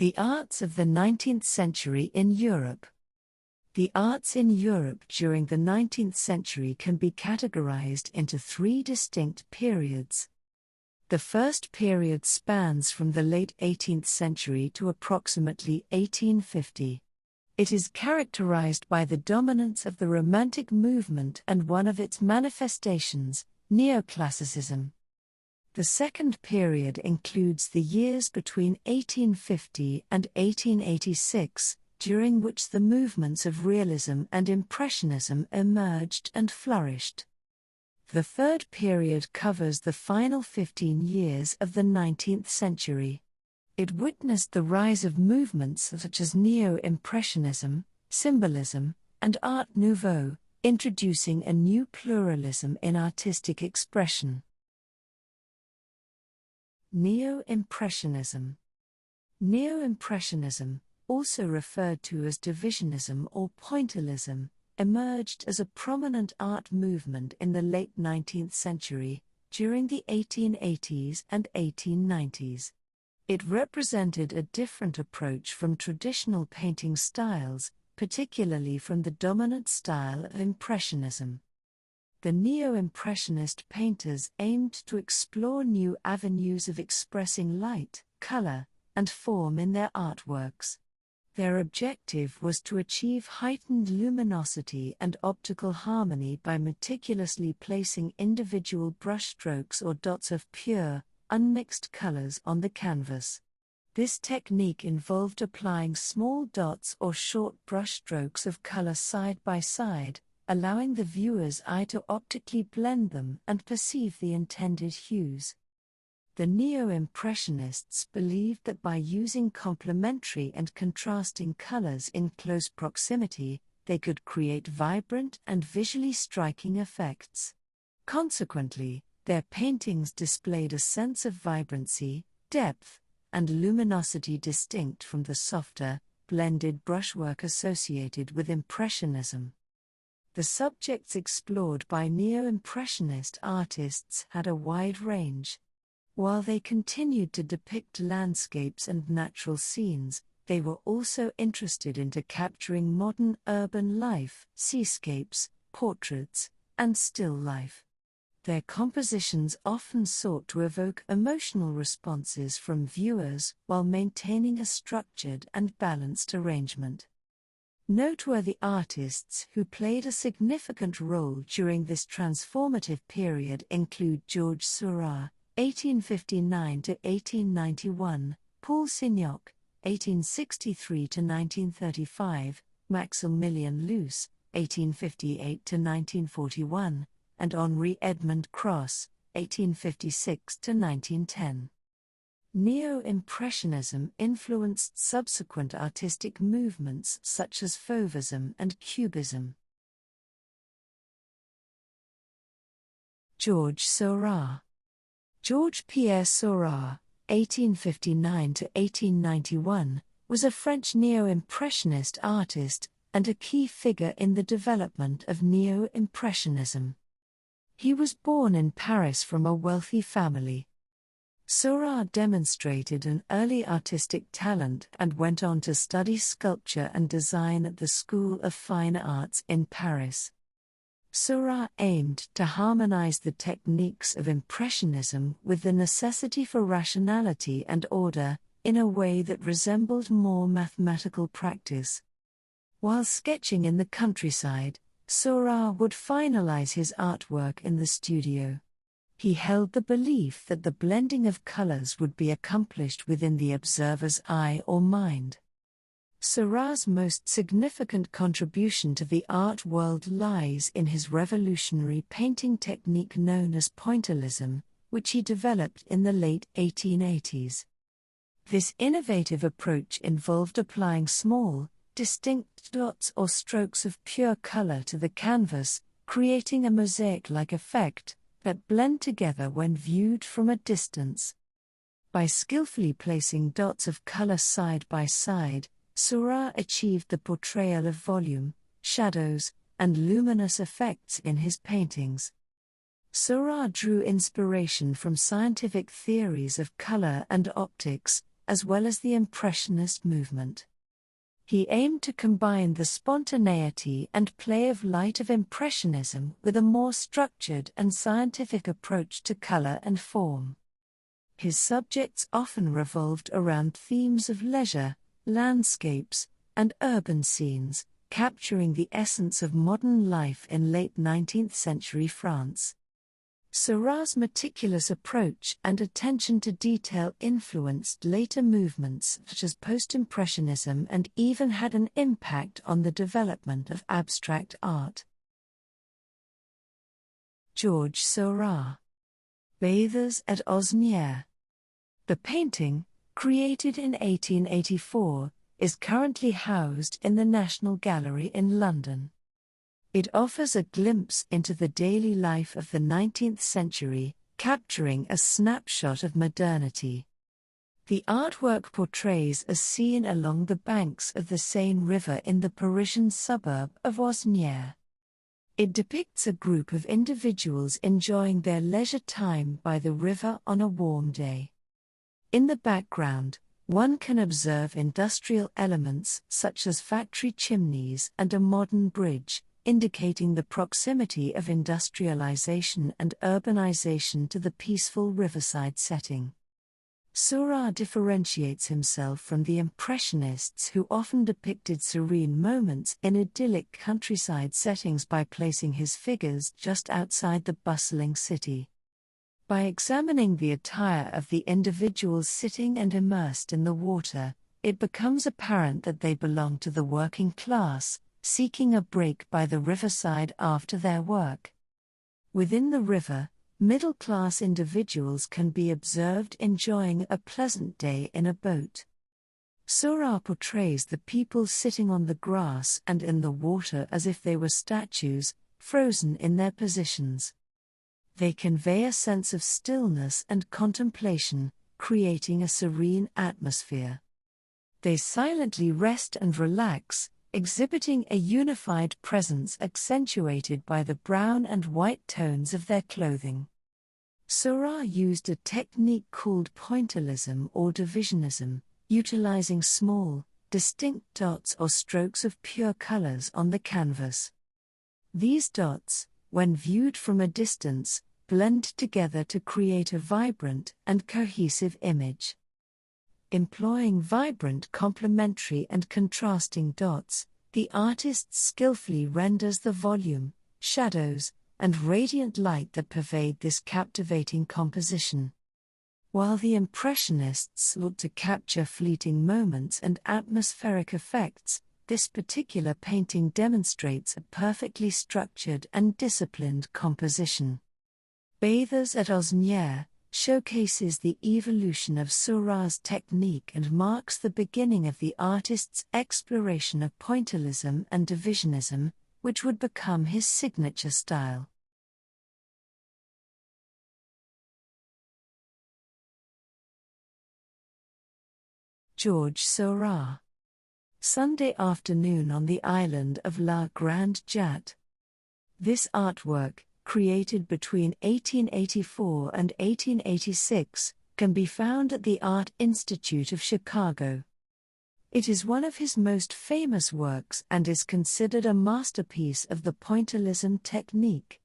The arts of the 19th century in Europe. The arts in Europe during the 19th century can be categorized into three distinct periods. The first period spans from the late 18th century to approximately 1850. It is characterized by the dominance of the Romantic movement and one of its manifestations, Neoclassicism. The second period includes the years between 1850 and 1886, during which the movements of Realism and Impressionism emerged and flourished. The third period covers the final 15 years of the 19th century. It witnessed the rise of movements such as Neo-Impressionism, Symbolism, and Art Nouveau, introducing a new pluralism in artistic expression. Neo-Impressionism. Neo-Impressionism, also referred to as divisionism or pointillism, emerged as a prominent art movement in the late 19th century, during the 1880s and 1890s. It represented a different approach from traditional painting styles, particularly from the dominant style of Impressionism. The Neo-Impressionist painters aimed to explore new avenues of expressing light, color, and form in their artworks. Their objective was to achieve heightened luminosity and optical harmony by meticulously placing individual brushstrokes or dots of pure, unmixed colors on the canvas. This technique involved applying small dots or short brushstrokes of color side by side, allowing the viewer's eye to optically blend them and perceive the intended hues. The Neo-Impressionists believed that by using complementary and contrasting colors in close proximity, they could create vibrant and visually striking effects. Consequently, their paintings displayed a sense of vibrancy, depth, and luminosity distinct from the softer, blended brushwork associated with Impressionism. The subjects explored by Neo-Impressionist artists had a wide range. While they continued to depict landscapes and natural scenes, they were also interested in capturing modern urban life, seascapes, portraits, and still life. Their compositions often sought to evoke emotional responses from viewers while maintaining a structured and balanced arrangement. Noteworthy artists who played a significant role during this transformative period include Georges Seurat, 1859 to 1891, Paul Signac, 1863 to 1935, Maximilien Luce, 1858 to 1941, and Henri Edmond Cross, 1856 to 1910. Neo-Impressionism influenced subsequent artistic movements such as Fauvism and Cubism. Georges Seurat. Georges-Pierre Seurat, 1859 to 1891, was a French neo-impressionist artist and a key figure in the development of neo-impressionism. He was born in Paris from a wealthy family. Seurat demonstrated an early artistic talent and went on to study sculpture and design at the School of Fine Arts in Paris. Seurat aimed to harmonize the techniques of Impressionism with the necessity for rationality and order, in a way that resembled more mathematical practice. While sketching in the countryside, Seurat would finalize his artwork in the studio. He held the belief that the blending of colors would be accomplished within the observer's eye or mind. Seurat's most significant contribution to the art world lies in his revolutionary painting technique known as pointillism, which he developed in the late 1880s. This innovative approach involved applying small, distinct dots or strokes of pure color to the canvas, creating a mosaic-like effect that blend together when viewed from a distance. By skillfully placing dots of color side by side, Seurat achieved the portrayal of volume, shadows, and luminous effects in his paintings. Seurat drew inspiration from scientific theories of color and optics, as well as the Impressionist movement. He aimed to combine the spontaneity and play of light of Impressionism with a more structured and scientific approach to color and form. His subjects often revolved around themes of leisure, landscapes, and urban scenes, capturing the essence of modern life in late 19th century France. Seurat's meticulous approach and attention to detail influenced later movements such as post-impressionism and even had an impact on the development of abstract art. Georges Seurat. Bathers at Osnières. The painting, created in 1884, is currently housed in the National Gallery in London. It offers a glimpse into the daily life of the 19th century, capturing a snapshot of modernity. The artwork portrays a scene along the banks of the Seine River in the Parisian suburb of Osnières. It depicts a group of individuals enjoying their leisure time by the river on a warm day. In the background, one can observe industrial elements such as factory chimneys and a modern bridge, indicating the proximity of industrialization and urbanization to the peaceful riverside setting. Seurat differentiates himself from the Impressionists who often depicted serene moments in idyllic countryside settings by placing his figures just outside the bustling city. By examining the attire of the individuals sitting and immersed in the water, it becomes apparent that they belong to the working class, seeking a break by the riverside after their work. Within the river, middle-class individuals can be observed enjoying a pleasant day in a boat. Seurat portrays the people sitting on the grass and in the water as if they were statues, frozen in their positions. They convey a sense of stillness and contemplation, creating a serene atmosphere. They silently rest and relax, exhibiting a unified presence accentuated by the brown and white tones of their clothing. Seurat used a technique called pointillism or divisionism, utilizing small, distinct dots or strokes of pure colors on the canvas. These dots, when viewed from a distance, blend together to create a vibrant and cohesive image. Employing vibrant complementary and contrasting dots, the artist skillfully renders the volume, shadows, and radiant light that pervade this captivating composition. While the Impressionists sought to capture fleeting moments and atmospheric effects, this particular painting demonstrates a perfectly structured and disciplined composition. Bathers at Osnières showcases the evolution of Seurat's technique and marks the beginning of the artist's exploration of pointillism and divisionism, which would become his signature style. Georges Seurat. Sunday Afternoon on the Island of La Grande Jatte. This artwork, created between 1884 and 1886, can be found at the Art Institute of Chicago. It is one of his most famous works and is considered a masterpiece of the pointillism technique.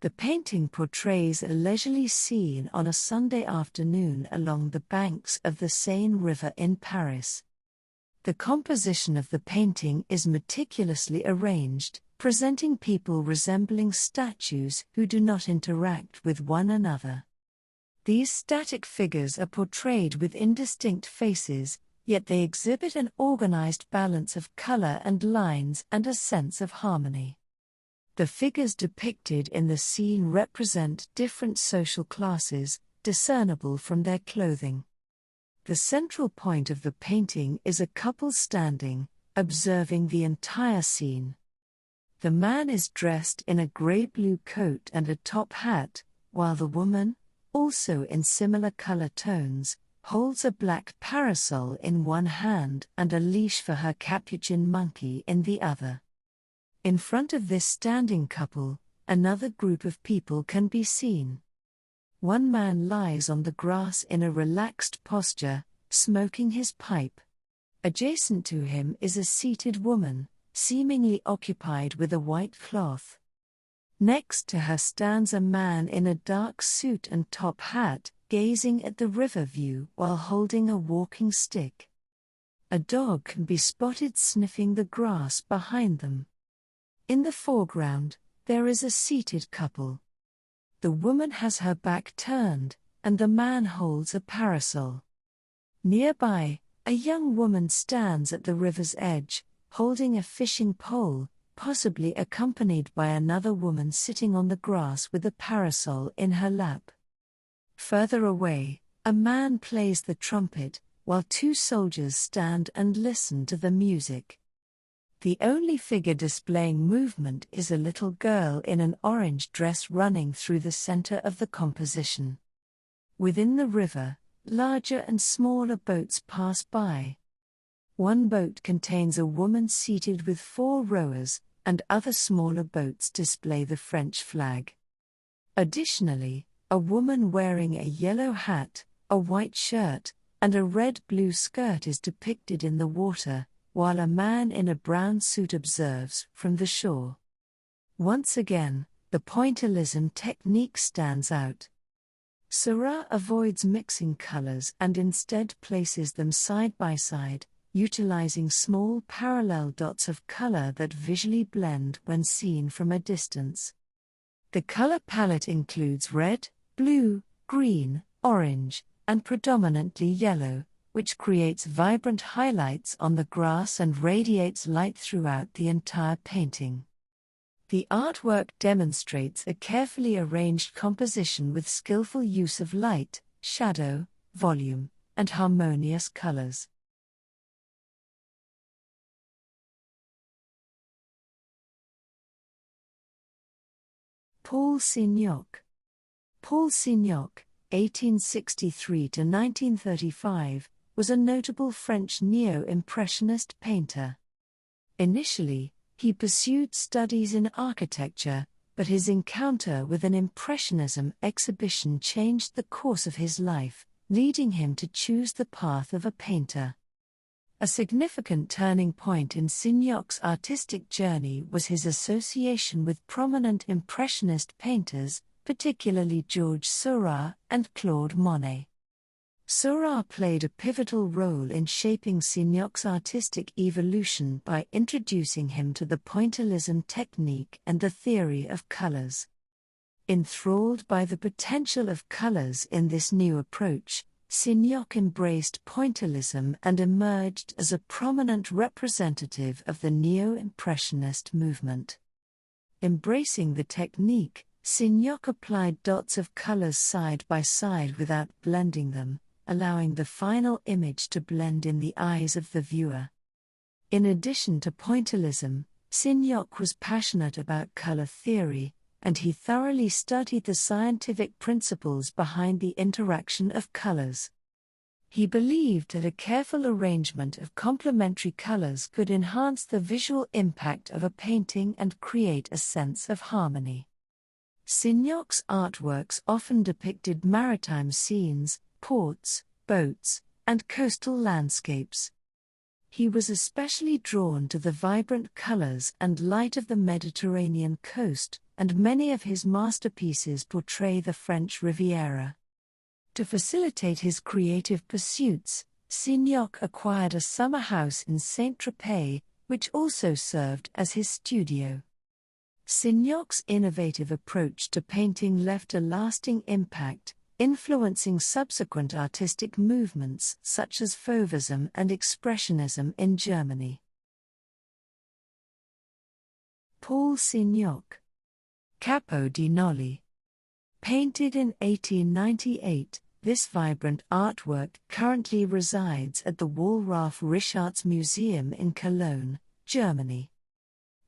The painting portrays a leisurely scene on a Sunday afternoon along the banks of the Seine River in Paris. The composition of the painting is meticulously arranged, presenting people resembling statues who do not interact with one another. These static figures are portrayed with indistinct faces, yet they exhibit an organized balance of color and lines and a sense of harmony. The figures depicted in the scene represent different social classes, discernible from their clothing. The central point of the painting is a couple standing, observing the entire scene. The man is dressed in a grey-blue coat and a top hat, while the woman, also in similar color tones, holds a black parasol in one hand and a leash for her capuchin monkey in the other. In front of this standing couple, another group of people can be seen. One man lies on the grass in a relaxed posture, smoking his pipe. Adjacent to him is a seated woman, seemingly occupied with a white cloth. Next to her stands a man in a dark suit and top hat, gazing at the river view while holding a walking stick. A dog can be spotted sniffing the grass behind them. In the foreground, there is a seated couple. The woman has her back turned, and the man holds a parasol. Nearby, a young woman stands at the river's edge, holding a fishing pole, possibly accompanied by another woman sitting on the grass with a parasol in her lap. Further away, a man plays the trumpet, while two soldiers stand and listen to the music. The only figure displaying movement is a little girl in an orange dress running through the center of the composition. Within the river, larger and smaller boats pass by. One boat contains a woman seated with 4 rowers, and other smaller boats display the French flag. Additionally, a woman wearing a yellow hat, a white shirt, and a red-blue skirt is depicted in the water, while a man in a brown suit observes from the shore. Once again, the pointillism technique stands out. Seurat avoids mixing colors and instead places them side by side, utilizing small parallel dots of color that visually blend when seen from a distance. The color palette includes red, blue, green, orange, and predominantly yellow, which creates vibrant highlights on the grass and radiates light throughout the entire painting. The artwork demonstrates a carefully arranged composition with skillful use of light, shadow, volume, and harmonious colors. Paul Signac. Paul Signac, 1863 to 1935, was a notable French Neo-Impressionist painter. Initially, he pursued studies in architecture, but his encounter with an Impressionism exhibition changed the course of his life, leading him to choose the path of a painter. A significant turning point in Signac's artistic journey was his association with prominent Impressionist painters, particularly Georges Seurat and Claude Monet. Seurat played a pivotal role in shaping Signac's artistic evolution by introducing him to the pointillism technique and the theory of colors. Enthralled by the potential of colors in this new approach, Signac embraced pointillism and emerged as a prominent representative of the Neo-Impressionist movement. Embracing the technique, Signac applied dots of colors side by side without blending them, allowing the final image to blend in the eyes of the viewer. In addition to pointillism, Signac was passionate about color theory, and he thoroughly studied the scientific principles behind the interaction of colors. He believed that a careful arrangement of complementary colors could enhance the visual impact of a painting and create a sense of harmony. Signac's artworks often depicted maritime scenes, ports, boats, and coastal landscapes. He was especially drawn to the vibrant colors and light of the Mediterranean coast, and many of his masterpieces portray the French Riviera. To facilitate his creative pursuits, Signac acquired a summer house in Saint-Tropez, which also served as his studio. Signac's innovative approach to painting left a lasting impact, influencing subsequent artistic movements such as Fauvism and Expressionism in Germany. Paul Signac. Capo di Noli. Painted in 1898, this vibrant artwork currently resides at the Wallraf-Richartz Museum in Cologne, Germany.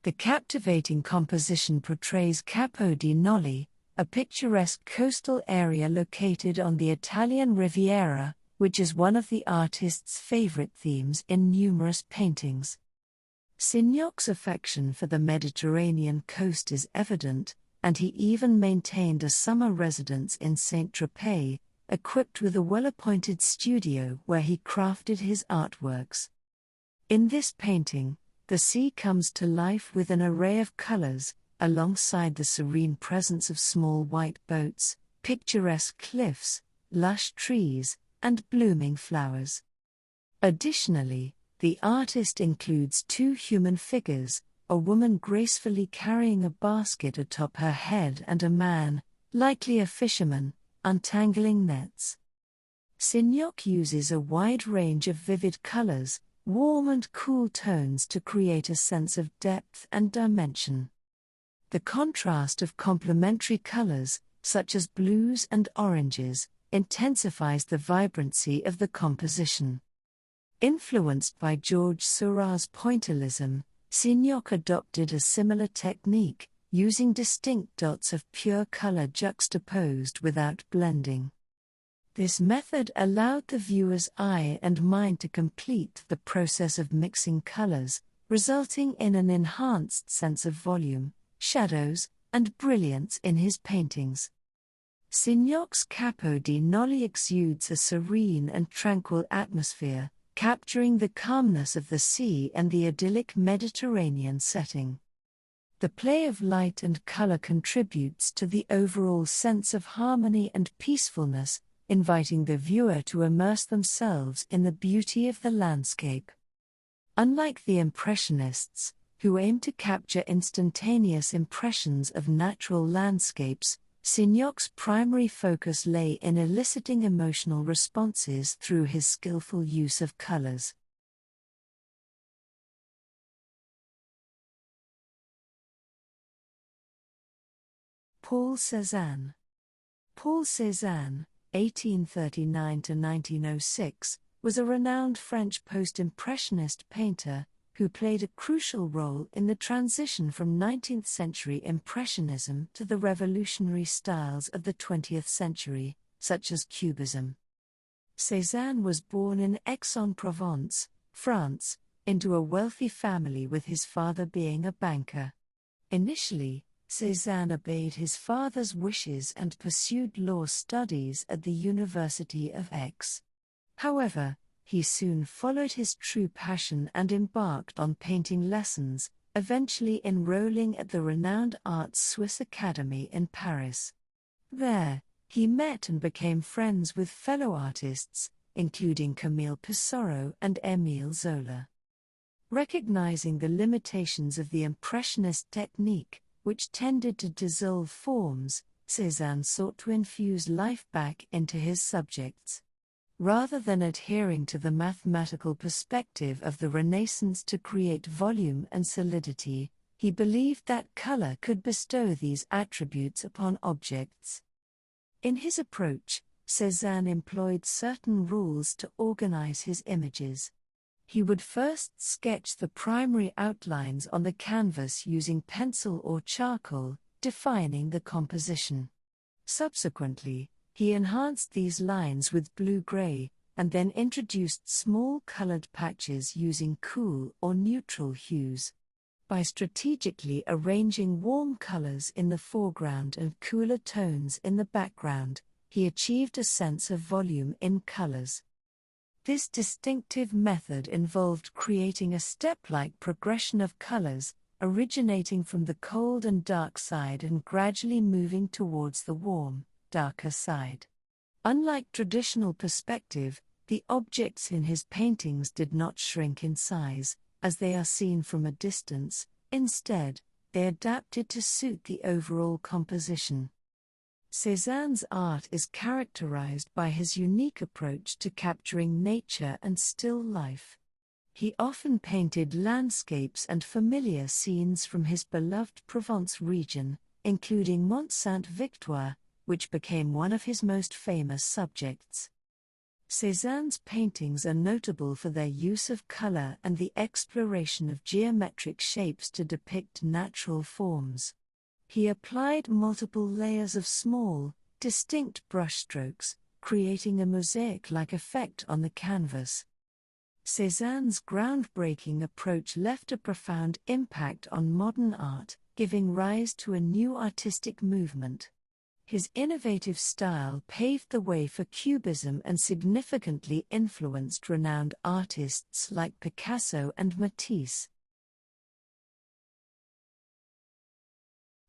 The captivating composition portrays Capo di Noli, a picturesque coastal area located on the Italian Riviera, which is one of the artist's favorite themes in numerous paintings. Signac's affection for the Mediterranean coast is evident, and he even maintained a summer residence in Saint-Tropez, equipped with a well-appointed studio where he crafted his artworks. In this painting, the sea comes to life with an array of colors, alongside the serene presence of small white boats, picturesque cliffs, lush trees, and blooming flowers. Additionally, the artist includes two human figures, a woman gracefully carrying a basket atop her head and a man, likely a fisherman, untangling nets. Signoc uses a wide range of vivid colors, warm and cool tones to create a sense of depth and dimension. The contrast of complementary colors, such as blues and oranges, intensifies the vibrancy of the composition. Influenced by George Seurat's pointillism, Signoc adopted a similar technique, using distinct dots of pure color juxtaposed without blending. This method allowed the viewer's eye and mind to complete the process of mixing colors, resulting in an enhanced sense of volume, shadows, and brilliance in his paintings. Signoc's Capo di Noli exudes a serene and tranquil atmosphere, capturing the calmness of the sea and the idyllic Mediterranean setting. The play of light and color contributes to the overall sense of harmony and peacefulness, inviting the viewer to immerse themselves in the beauty of the landscape. Unlike the Impressionists, who aim to capture instantaneous impressions of natural landscapes, Signoc's primary focus lay in eliciting emotional responses through his skillful use of colors. Paul Cézanne. Paul Cézanne, 1839–1906, was a renowned French post-impressionist painter who played a crucial role in the transition from 19th-century Impressionism to the revolutionary styles of the 20th century, such as Cubism. Cézanne was born in Aix-en-Provence, France, into a wealthy family with his father being a banker. Initially, Cézanne obeyed his father's wishes and pursued law studies at the University of Aix. However, he soon followed his true passion and embarked on painting lessons, eventually enrolling at the renowned Art Swiss Academy in Paris. There, he met and became friends with fellow artists, including Camille Pissarro and Émile Zola. Recognizing the limitations of the Impressionist technique, which tended to dissolve forms, Cézanne sought to infuse life back into his subjects. Rather than adhering to the mathematical perspective of the Renaissance to create volume and solidity, he believed that color could bestow these attributes upon objects. In his approach, Cézanne employed certain rules to organize his images. He would first sketch the primary outlines on the canvas using pencil or charcoal, defining the composition. Subsequently, he enhanced these lines with blue-gray, and then introduced small colored patches using cool or neutral hues. By strategically arranging warm colors in the foreground and cooler tones in the background, he achieved a sense of volume in colors. This distinctive method involved creating a step-like progression of colors, originating from the cold and dark side and gradually moving towards the warm, darker side. Unlike traditional perspective, the objects in his paintings did not shrink in size, as they are seen from a distance. Instead, they adapted to suit the overall composition. Cézanne's art is characterized by his unique approach to capturing nature and still life. He often painted landscapes and familiar scenes from his beloved Provence region, including Mont Sainte-Victoire, which became one of his most famous subjects. Cézanne's paintings are notable for their use of color and the exploration of geometric shapes to depict natural forms. He applied multiple layers of small, distinct brushstrokes, creating a mosaic-like effect on the canvas. Cézanne's groundbreaking approach left a profound impact on modern art, giving rise to a new artistic movement. His innovative style paved the way for Cubism and significantly influenced renowned artists like Picasso and Matisse.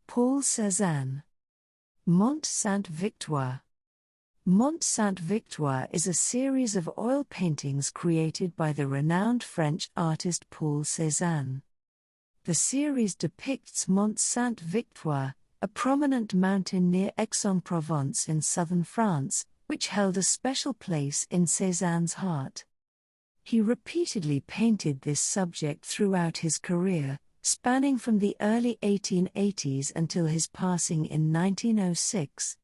Paul Cézanne. Mont Sainte-Victoire. Mont Sainte-Victoire is a series of oil paintings created by the renowned French artist Paul Cézanne. The series depicts Mont Sainte-Victoire, a prominent mountain near Aix-en-Provence in southern France, which held a special place in Cézanne's heart. He repeatedly painted this subject throughout his career, spanning from the early 1880s until his passing in 1906.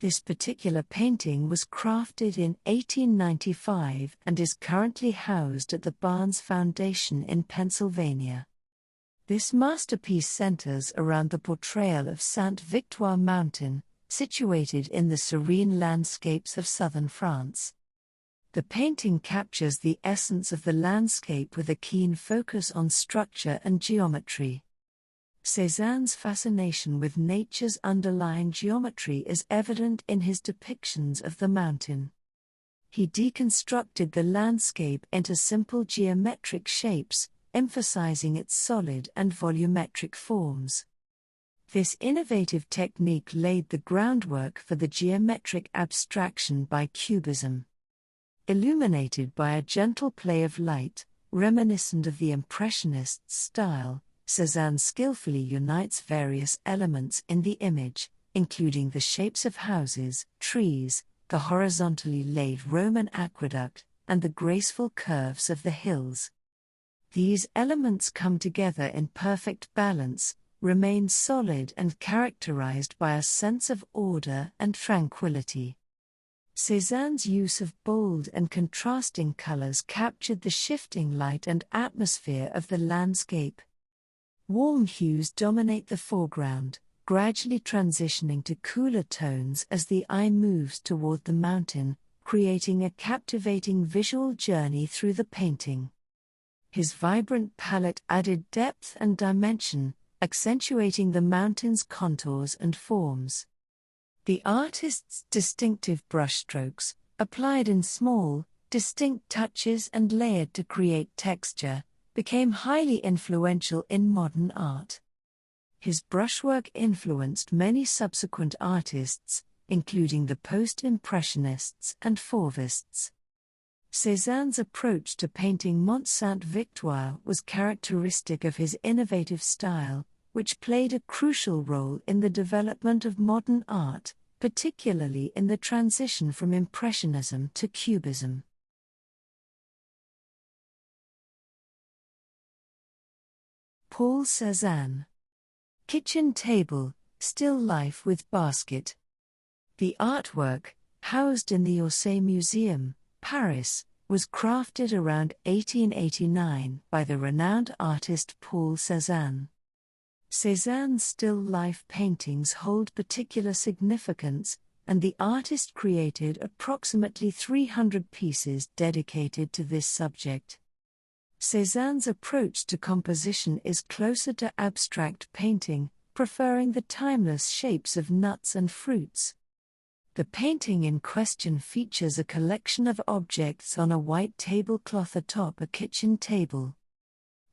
This particular painting was crafted in 1895 and is currently housed at the Barnes Foundation in Pennsylvania. This masterpiece centers around the portrayal of Sainte-Victoire Mountain, situated in the serene landscapes of southern France. The painting captures the essence of the landscape with a keen focus on structure and geometry. Cézanne's fascination with nature's underlying geometry is evident in his depictions of the mountain. He deconstructed the landscape into simple geometric shapes, emphasizing its solid and volumetric forms. This innovative technique laid the groundwork for the geometric abstraction by Cubism. Illuminated by a gentle play of light, reminiscent of the Impressionists' style, Cézanne skillfully unites various elements in the image, including the shapes of houses, trees, the horizontally laid Roman aqueduct, and the graceful curves of the hills. These elements come together in perfect balance, remain solid and characterized by a sense of order and tranquility. Cézanne's use of bold and contrasting colors captured the shifting light and atmosphere of the landscape. Warm hues dominate the foreground, gradually transitioning to cooler tones as the eye moves toward the mountain, creating a captivating visual journey through the painting. His vibrant palette added depth and dimension, accentuating the mountain's contours and forms. The artist's distinctive brushstrokes, applied in small, distinct touches and layered to create texture, became highly influential in modern art. His brushwork influenced many subsequent artists, including the post-impressionists and fauvists. Cézanne's approach to painting Mont Sainte-Victoire was characteristic of his innovative style, which played a crucial role in the development of modern art, particularly in the transition from Impressionism to Cubism. Paul Cézanne. Kitchen table, still life with basket. The artwork, housed in the Orsay Museum, Paris, was crafted around 1889 by the renowned artist Paul Cézanne. Cézanne's still-life paintings hold particular significance, and the artist created approximately 300 pieces dedicated to this subject. Cézanne's approach to composition is closer to abstract painting, preferring the timeless shapes of nuts and fruits. The painting in question features a collection of objects on a white tablecloth atop a kitchen table.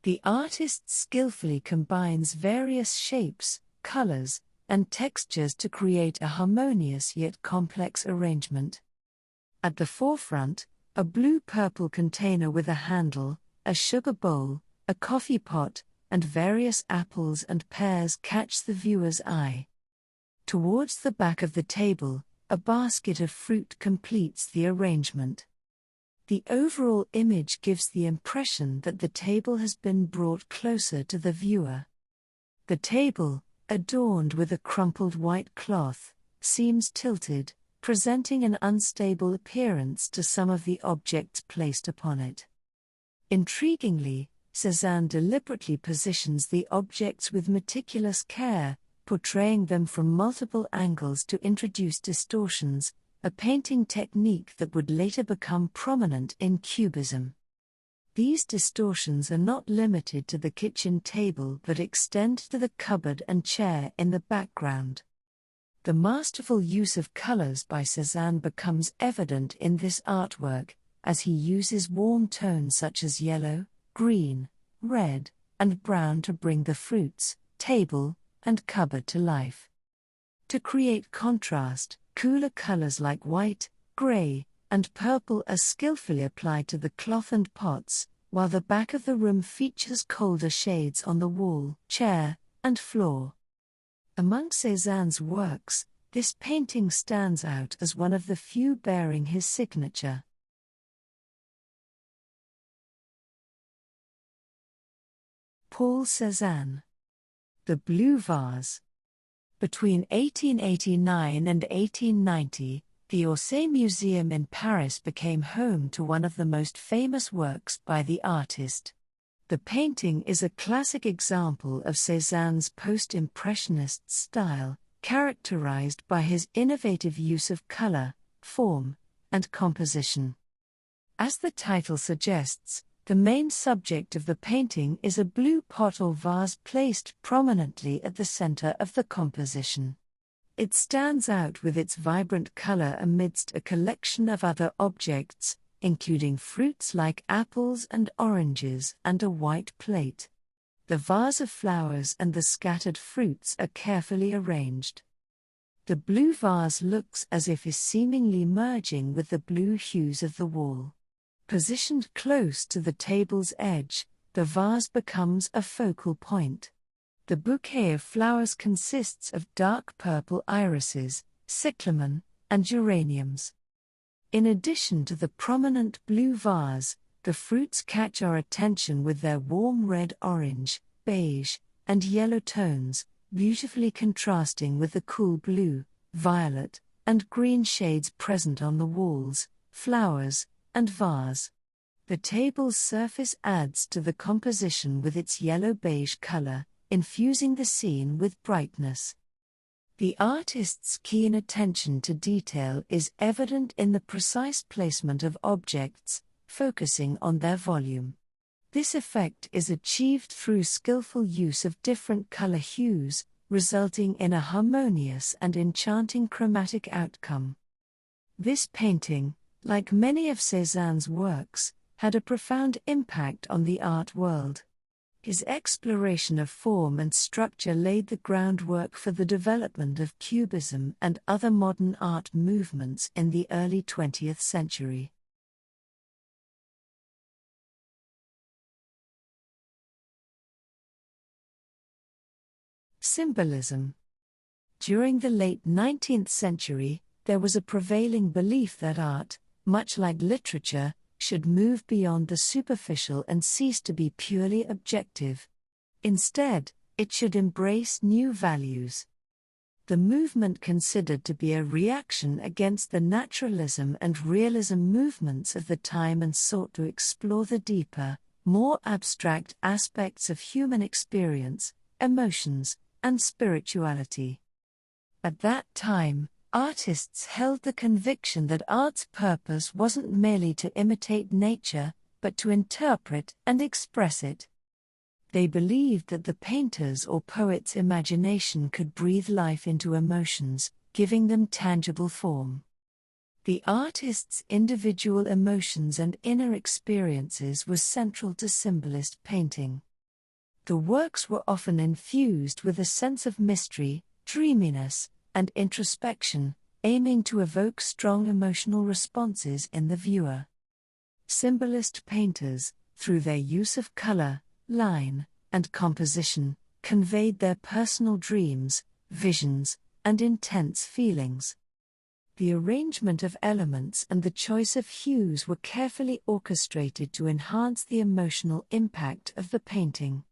The artist skillfully combines various shapes, colors, and textures to create a harmonious yet complex arrangement. At the forefront, a blue-purple container with a handle, a sugar bowl, a coffee pot, and various apples and pears catch the viewer's eye. Towards the back of the table, a basket of fruit completes the arrangement. The overall image gives the impression that the table has been brought closer to the viewer. The table, adorned with a crumpled white cloth, seems tilted, presenting an unstable appearance to some of the objects placed upon it. Intriguingly, Cézanne deliberately positions the objects with meticulous care, portraying them from multiple angles to introduce distortions, a painting technique that would later become prominent in Cubism. These distortions are not limited to the kitchen table but extend to the cupboard and chair in the background. The masterful use of colors by Cézanne becomes evident in this artwork, as he uses warm tones such as yellow, green, red, and brown to bring the fruits, table, and cupboard to life. To create contrast, cooler colors like white, gray, and purple are skillfully applied to the cloth and pots, while the back of the room features colder shades on the wall, chair, and floor. Among Cézanne's works, this painting stands out as one of the few bearing his signature. Paul Cézanne. The Blue Vase. Between 1889 and 1890, the Orsay Museum in Paris became home to one of the most famous works by the artist. The painting is a classic example of Cézanne's post-impressionist style, characterized by his innovative use of color, form, and composition. As the title suggests, the main subject of the painting is a blue pot or vase placed prominently at the center of the composition. It stands out with its vibrant color amidst a collection of other objects, including fruits like apples and oranges and a white plate. The vase of flowers and the scattered fruits are carefully arranged. The blue vase looks as if is seemingly merging with the blue hues of the wall. Positioned close to the table's edge, the vase becomes a focal point. The bouquet of flowers consists of dark purple irises, cyclamen, and geraniums. In addition to the prominent blue vase, the fruits catch our attention with their warm red, orange, beige, and yellow tones, beautifully contrasting with the cool blue, violet, and green shades present on the walls, flowers, and vase. The table's surface adds to the composition with its yellow-beige color, infusing the scene with brightness. The artist's keen attention to detail is evident in the precise placement of objects, focusing on their volume. This effect is achieved through skillful use of different color hues, resulting in a harmonious and enchanting chromatic outcome. This painting, like many of Cézanne's works, had a profound impact on the art world. His exploration of form and structure laid the groundwork for the development of Cubism and other modern art movements in the early 20th century. Symbolism. During the late 19th century, there was a prevailing belief that art, much like literature, should move beyond the superficial and cease to be purely objective. Instead, it should embrace new values. The movement, considered to be a reaction against the naturalism and realism movements of the time, and sought to explore the deeper, more abstract aspects of human experience, emotions, and spirituality. At that time, artists held the conviction that art's purpose wasn't merely to imitate nature, but to interpret and express it. They believed that the painter's or poet's imagination could breathe life into emotions, giving them tangible form. The artist's individual emotions and inner experiences were central to symbolist painting. The works were often infused with a sense of mystery, dreaminess, and introspection, aiming to evoke strong emotional responses in the viewer. Symbolist painters, through their use of color, line, and composition, conveyed their personal dreams, visions, and intense feelings. The arrangement of elements and the choice of hues were carefully orchestrated to enhance the emotional impact of the painting.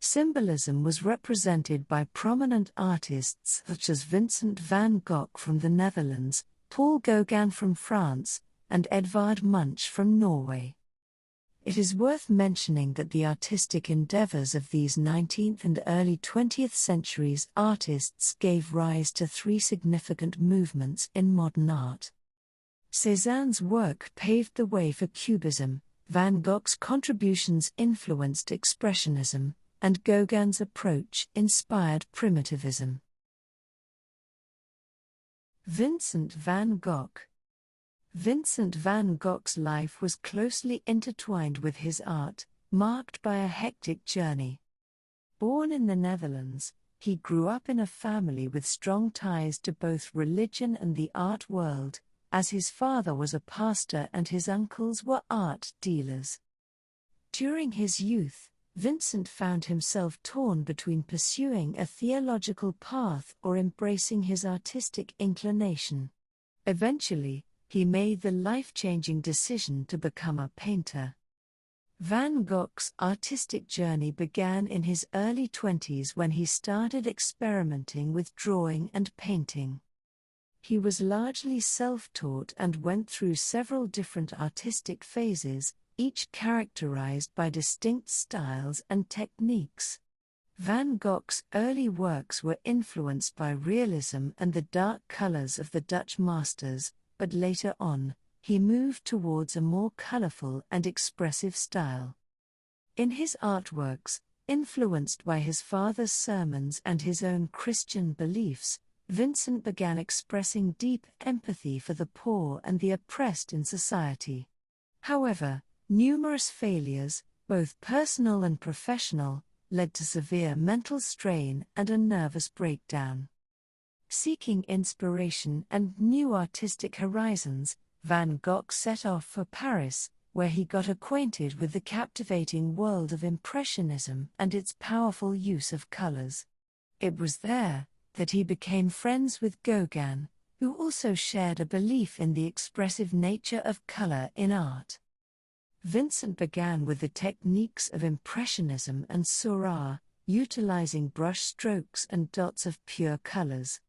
Symbolism was represented by prominent artists such as Vincent van Gogh from the Netherlands, Paul Gauguin from France, and Edvard Munch from Norway. It is worth mentioning that the artistic endeavors of these 19th and early 20th centuries artists gave rise to three significant movements in modern art. Cézanne's work paved the way for Cubism, Van Gogh's contributions influenced Expressionism, and Gauguin's approach inspired Primitivism. Vincent van Gogh. Vincent van Gogh's life was closely intertwined with his art, marked by a hectic journey. Born in the Netherlands, he grew up in a family with strong ties to both religion and the art world, as his father was a pastor and his uncles were art dealers. During his youth, Vincent found himself torn between pursuing a theological path or embracing his artistic inclination. Eventually, he made the life-changing decision to become a painter. Van Gogh's artistic journey began in his early 20s when he started experimenting with drawing and painting. He was largely self-taught and went through several different artistic phases, each characterized by distinct styles and techniques. Van Gogh's early works were influenced by realism and the dark colors of the Dutch masters, but later on, he moved towards a more colorful and expressive style. In his artworks, influenced by his father's sermons and his own Christian beliefs, Vincent began expressing deep empathy for the poor and the oppressed in society. However, numerous failures, both personal and professional, led to severe mental strain and a nervous breakdown. Seeking inspiration and new artistic horizons, Van Gogh set off for Paris, where he got acquainted with the captivating world of Impressionism and its powerful use of colors. It was there that he became friends with Gauguin, who also shared a belief in the expressive nature of color in art. Vincent began with the techniques of Impressionism and Seurat, utilizing brush strokes and dots of pure colors.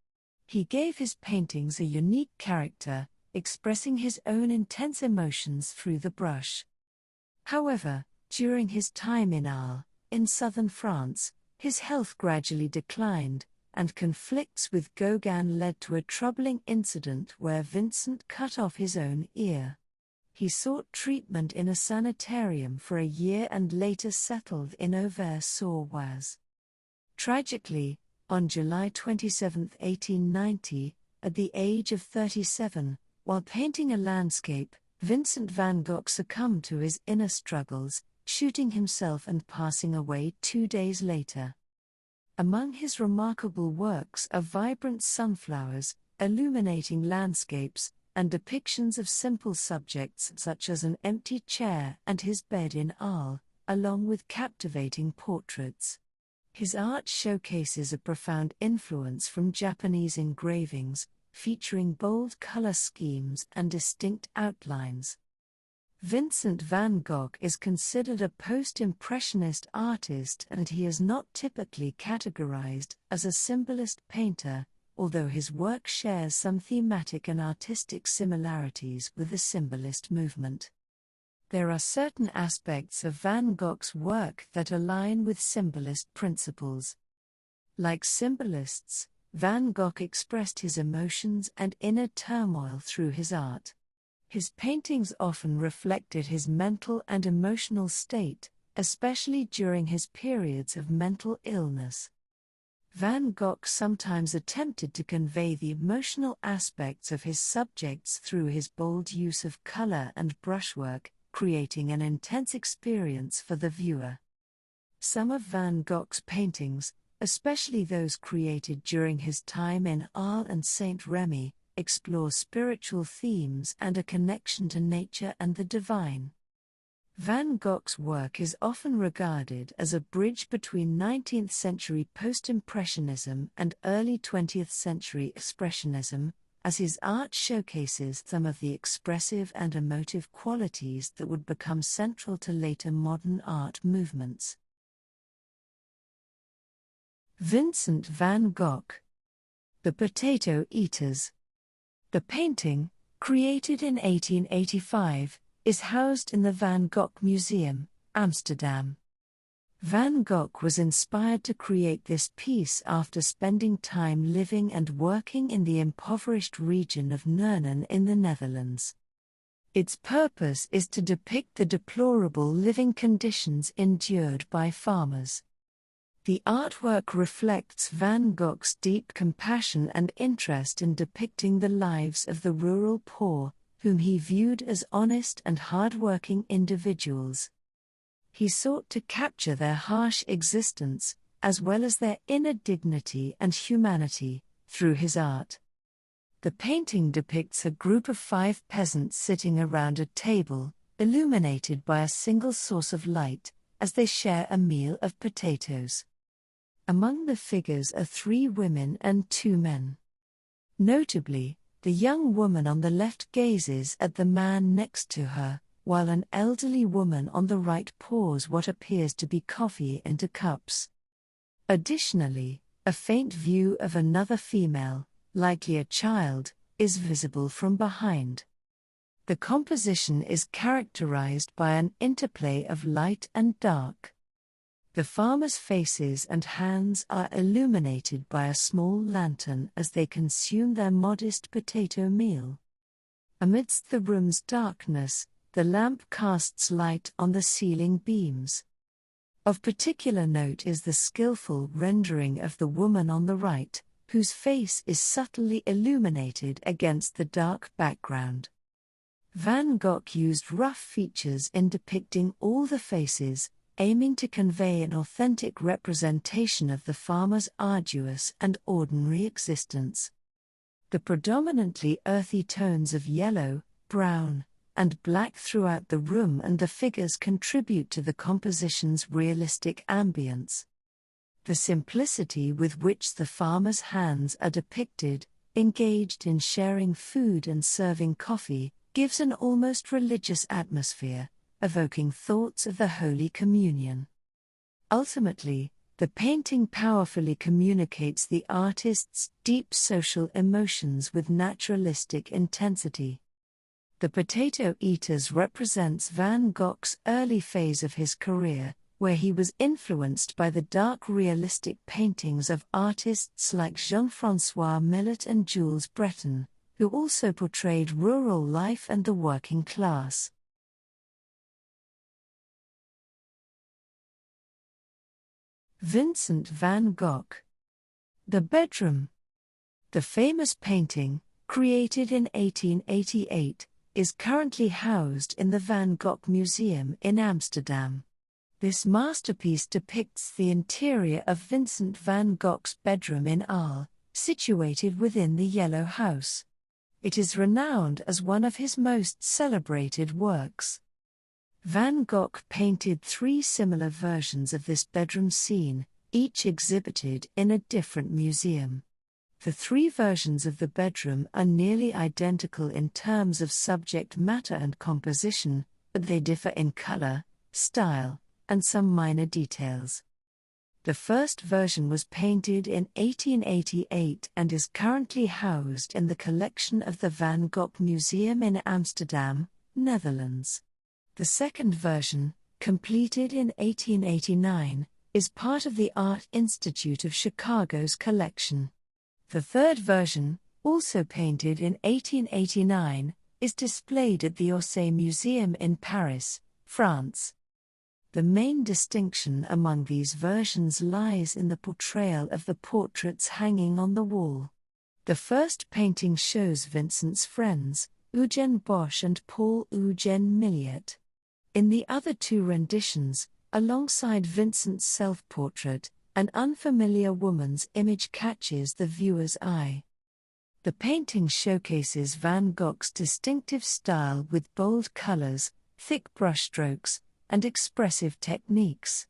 He gave his paintings a unique character, expressing his own intense emotions through the brush. However, during his time in Arles, in southern France, his health gradually declined, and conflicts with Gauguin led to a troubling incident where Vincent cut off his own ear. He sought treatment in a sanitarium for a year and later settled in Auvers-sur-Oise. Tragically, on July 27, 1890, at the age of 37, while painting a landscape, Vincent van Gogh succumbed to his inner struggles, shooting himself and passing away 2 days later. Among his remarkable works are vibrant sunflowers, illuminating landscapes, and depictions of simple subjects such as an empty chair and his bed in Arles, along with captivating portraits. His art showcases a profound influence from Japanese engravings, featuring bold color schemes and distinct outlines. Vincent van Gogh is considered a post-impressionist artist, and he is not typically categorized as a symbolist painter, although his work shares some thematic and artistic similarities with the symbolist movement. There are certain aspects of Van Gogh's work that align with symbolist principles. Like symbolists, Van Gogh expressed his emotions and inner turmoil through his art. His paintings often reflected his mental and emotional state, especially during his periods of mental illness. Van Gogh sometimes attempted to convey the emotional aspects of his subjects through his bold use of color and brushwork, creating an intense experience for the viewer. Some of Van Gogh's paintings, especially those created during his time in Arles and Saint-Rémy, explore spiritual themes and a connection to nature and the divine. Van Gogh's work is often regarded as a bridge between 19th-century post-impressionism and early 20th century expressionism, as his art showcases some of the expressive and emotive qualities that would become central to later modern art movements. Vincent van Gogh. The Potato Eaters. The painting, created in 1885, is housed in the Van Gogh Museum, Amsterdam. Van Gogh was inspired to create this piece after spending time living and working in the impoverished region of Nurnen in the Netherlands. Its purpose is to depict the deplorable living conditions endured by farmers. The artwork reflects Van Gogh's deep compassion and interest in depicting the lives of the rural poor, whom he viewed as honest and hard-working individuals. He sought to capture their harsh existence, as well as their inner dignity and humanity, through his art. The painting depicts a group of 5 peasants sitting around a table, illuminated by a single source of light, as they share a meal of potatoes. Among the figures are 3 women and 2 men. Notably, the young woman on the left gazes at the man next to her, while an elderly woman on the right pours what appears to be coffee into cups. Additionally, a faint view of another female, likely a child, is visible from behind. The composition is characterized by an interplay of light and dark. The farmers' faces and hands are illuminated by a small lantern as they consume their modest potato meal. Amidst the room's darkness, the lamp casts light on the ceiling beams. Of particular note is the skillful rendering of the woman on the right, whose face is subtly illuminated against the dark background. Van Gogh used rough features in depicting all the faces, aiming to convey an authentic representation of the farmer's arduous and ordinary existence. The predominantly earthy tones of yellow, brown, and black throughout the room and the figures contribute to the composition's realistic ambience. The simplicity with which the farmer's hands are depicted, engaged in sharing food and serving coffee, gives an almost religious atmosphere, evoking thoughts of the Holy Communion. Ultimately, the painting powerfully communicates the artist's deep social emotions with naturalistic intensity. The Potato Eaters represents Van Gogh's early phase of his career, where he was influenced by the dark realistic paintings of artists like Jean-François Millet and Jules Breton, who also portrayed rural life and the working class. Vincent van Gogh. The Bedroom. The famous painting, created in 1888, is currently housed in the Van Gogh Museum in Amsterdam. This masterpiece depicts the interior of Vincent van Gogh's bedroom in Arles, situated within the Yellow House. It is renowned as one of his most celebrated works. Van Gogh painted 3 similar versions of this bedroom scene, each exhibited in a different museum. The 3 versions of the bedroom are nearly identical in terms of subject matter and composition, but they differ in color, style, and some minor details. The first version was painted in 1888 and is currently housed in the collection of the Van Gogh Museum in Amsterdam, Netherlands. The second version, completed in 1889, is part of the Art Institute of Chicago's collection. The third version, also painted in 1889, is displayed at the Orsay Museum in Paris, France. The main distinction among these versions lies in the portrayal of the portraits hanging on the wall. The first painting shows Vincent's friends, Eugène Bosch and Paul-Eugène Milliet. In the other 2 renditions, alongside Vincent's self-portrait, an unfamiliar woman's image catches the viewer's eye. The painting showcases Van Gogh's distinctive style with bold colors, thick brushstrokes, and expressive techniques.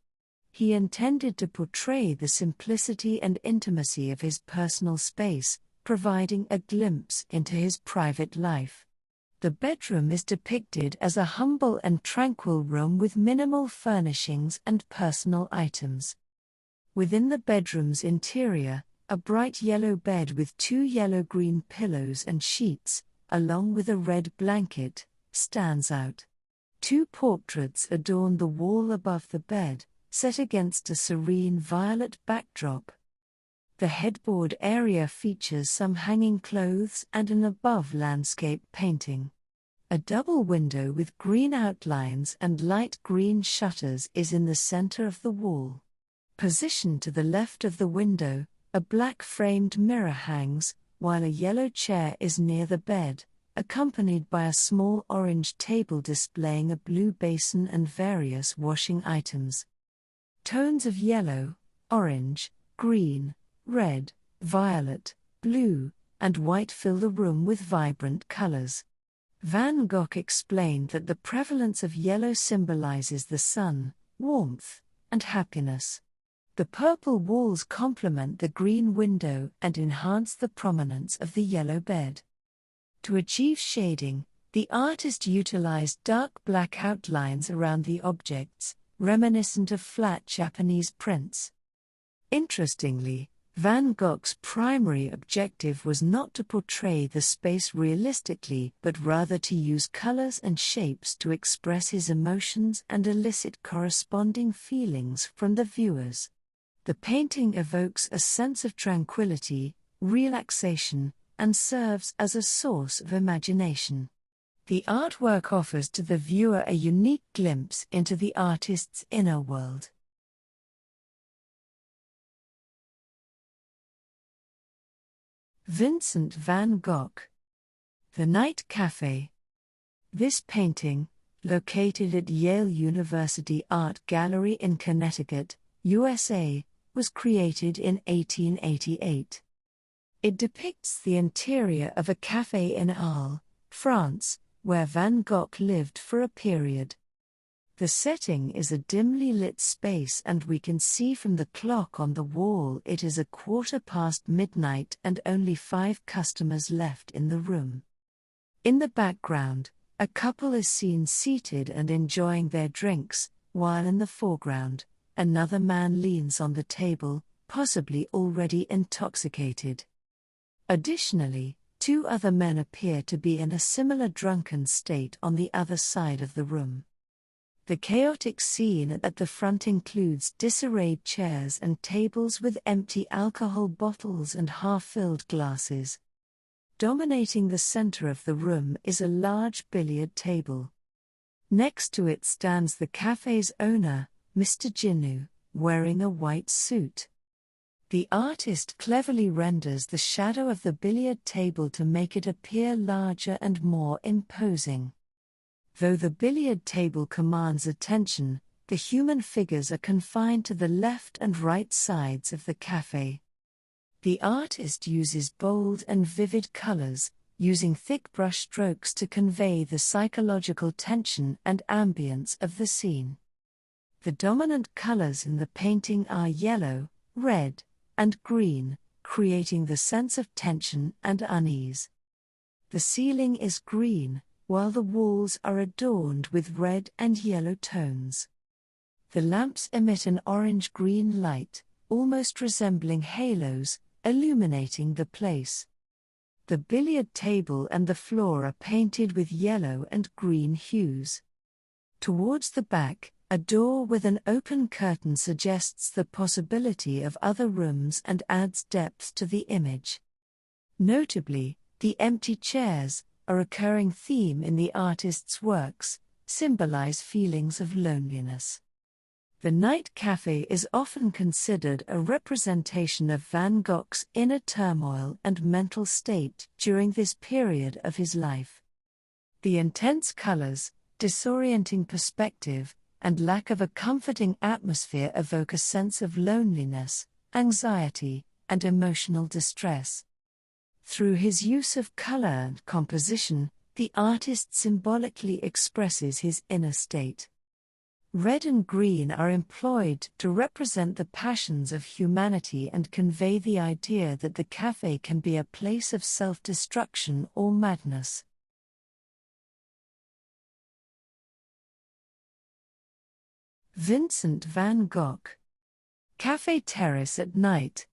He intended to portray the simplicity and intimacy of his personal space, providing a glimpse into his private life. The bedroom is depicted as a humble and tranquil room with minimal furnishings and personal items. Within the bedroom's interior, a bright yellow bed with 2 yellow-green pillows and sheets, along with a red blanket, stands out. 2 portraits adorn the wall above the bed, set against a serene violet backdrop. The headboard area features some hanging clothes and an above landscape painting. A double window with green outlines and light green shutters is in the center of the wall. Positioned to the left of the window, a black-framed mirror hangs, while a yellow chair is near the bed, accompanied by a small orange table displaying a blue basin and various washing items. Tones of yellow, orange, green, red, violet, blue, and white fill the room with vibrant colors. Van Gogh explained that the prevalence of yellow symbolizes the sun, warmth, and happiness. The purple walls complement the green window and enhance the prominence of the yellow bed. To achieve shading, the artist utilized dark black outlines around the objects, reminiscent of flat Japanese prints. Interestingly, Van Gogh's primary objective was not to portray the space realistically but rather to use colors and shapes to express his emotions and elicit corresponding feelings from the viewers. The painting evokes a sense of tranquility, relaxation, and serves as a source of imagination. The artwork offers to the viewer a unique glimpse into the artist's inner world. Vincent van Gogh. The Night Cafe. This painting, located at Yale University Art Gallery in Connecticut, USA, was created in 1888. It depicts the interior of a café in Arles, France, where Van Gogh lived for a period. The setting is a dimly lit space and we can see from the clock on the wall it is midnight and only 5 customers left in the room. In the background, a couple is seen seated and enjoying their drinks, while in the foreground, another man leans on the table, possibly already intoxicated. Additionally, 2 other men appear to be in a similar drunken state on the other side of the room. The chaotic scene at the front includes disarrayed chairs and tables with empty alcohol bottles and half-filled glasses. Dominating the center of the room is a large billiard table. Next to it stands the cafe's owner, Mr. Ginu, wearing a white suit. The artist cleverly renders the shadow of the billiard table to make it appear larger and more imposing. Though the billiard table commands attention, the human figures are confined to the left and right sides of the café. The artist uses bold and vivid colors, using thick brush strokes to convey the psychological tension and ambience of the scene. The dominant colors in the painting are yellow, red, and green, creating the sense of tension and unease. The ceiling is green, while the walls are adorned with red and yellow tones. The lamps emit an orange-green light, almost resembling halos, illuminating the place. The billiard table and the floor are painted with yellow and green hues. Towards the back, a door with an open curtain suggests the possibility of other rooms and adds depth to the image. Notably, the empty chairs, a recurring theme in the artist's works, symbolize feelings of loneliness. The Night Cafe is often considered a representation of Van Gogh's inner turmoil and mental state during this period of his life. The intense colors, disorienting perspective, and lack of a comforting atmosphere evoke a sense of loneliness, anxiety, and emotional distress. Through his use of color and composition, the artist symbolically expresses his inner state. Red and green are employed to represent the passions of humanity and convey the idea that the cafe can be a place of self-destruction or madness. Vincent van Gogh. Café Terrace at Night.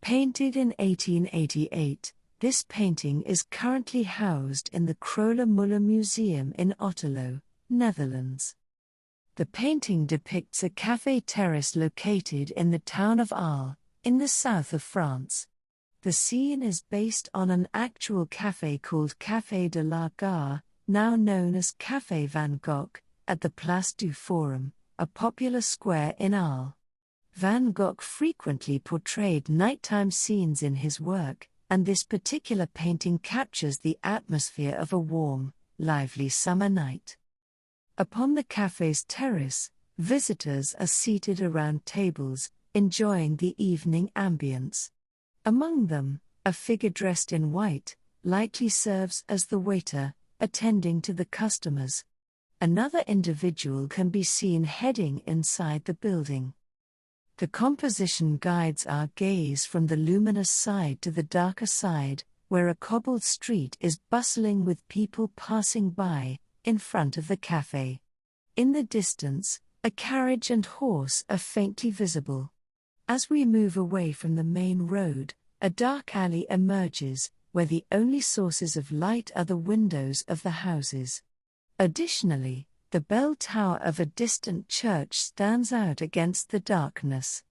Painted in 1888, this painting is currently housed in the Kröller-Müller Museum in Otterlo, Netherlands. The painting depicts a café terrace located in the town of Arles, in the south of France. The scene is based on an actual café called Café de la Gare, now known as Café Van Gogh, at the Place du Forum, a popular square in Arles. Van Gogh frequently portrayed nighttime scenes in his work, and this particular painting captures the atmosphere of a warm, lively summer night. Upon the cafe's terrace, visitors are seated around tables, enjoying the evening ambience. Among them, a figure dressed in white likely serves as the waiter, attending to the customers. Another individual can be seen heading inside the building. The composition guides our gaze from the luminous side to the darker side, where a cobbled street is bustling with people passing by, in front of the cafe. In the distance, a carriage and horse are faintly visible. As we move away from the main road, a dark alley emerges, where the only sources of light are the windows of the houses. Additionally, the bell tower of a distant church stands out against the darkness.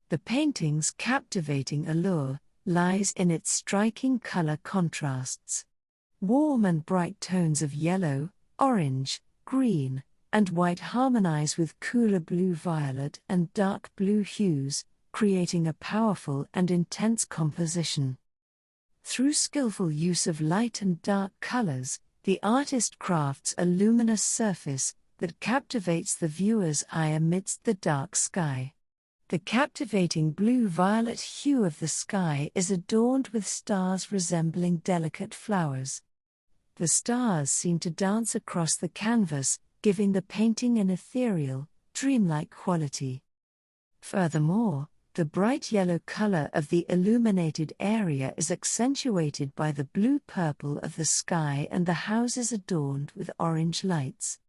The painting's captivating allure lies in its striking color contrasts. Warm and bright tones of yellow, orange, green, and white harmonize with cooler blue-violet and dark blue hues, creating a powerful and intense composition. Through skillful use of light and dark colors, the artist crafts a luminous surface that captivates the viewer's eye amidst the dark sky. The captivating blue-violet hue of the sky is adorned with stars resembling delicate flowers. The stars seem to dance across the canvas, giving the painting an ethereal, dreamlike quality. Furthermore, the bright yellow color of the illuminated area is accentuated by the blue-purple of the sky and the houses adorned with orange lights.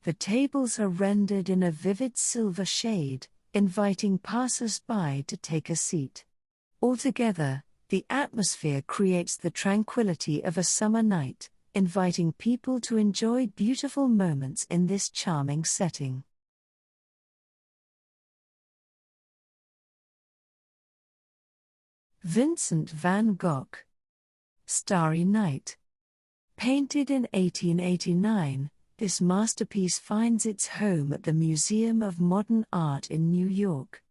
The tables are rendered in a vivid silver shade, inviting passers-by to take a seat. Altogether, the atmosphere creates the tranquility of a summer night, inviting people to enjoy beautiful moments in this charming setting. Vincent van Gogh. Starry Night. Painted in 1889, this masterpiece finds its home at the Museum of Modern Art in New York.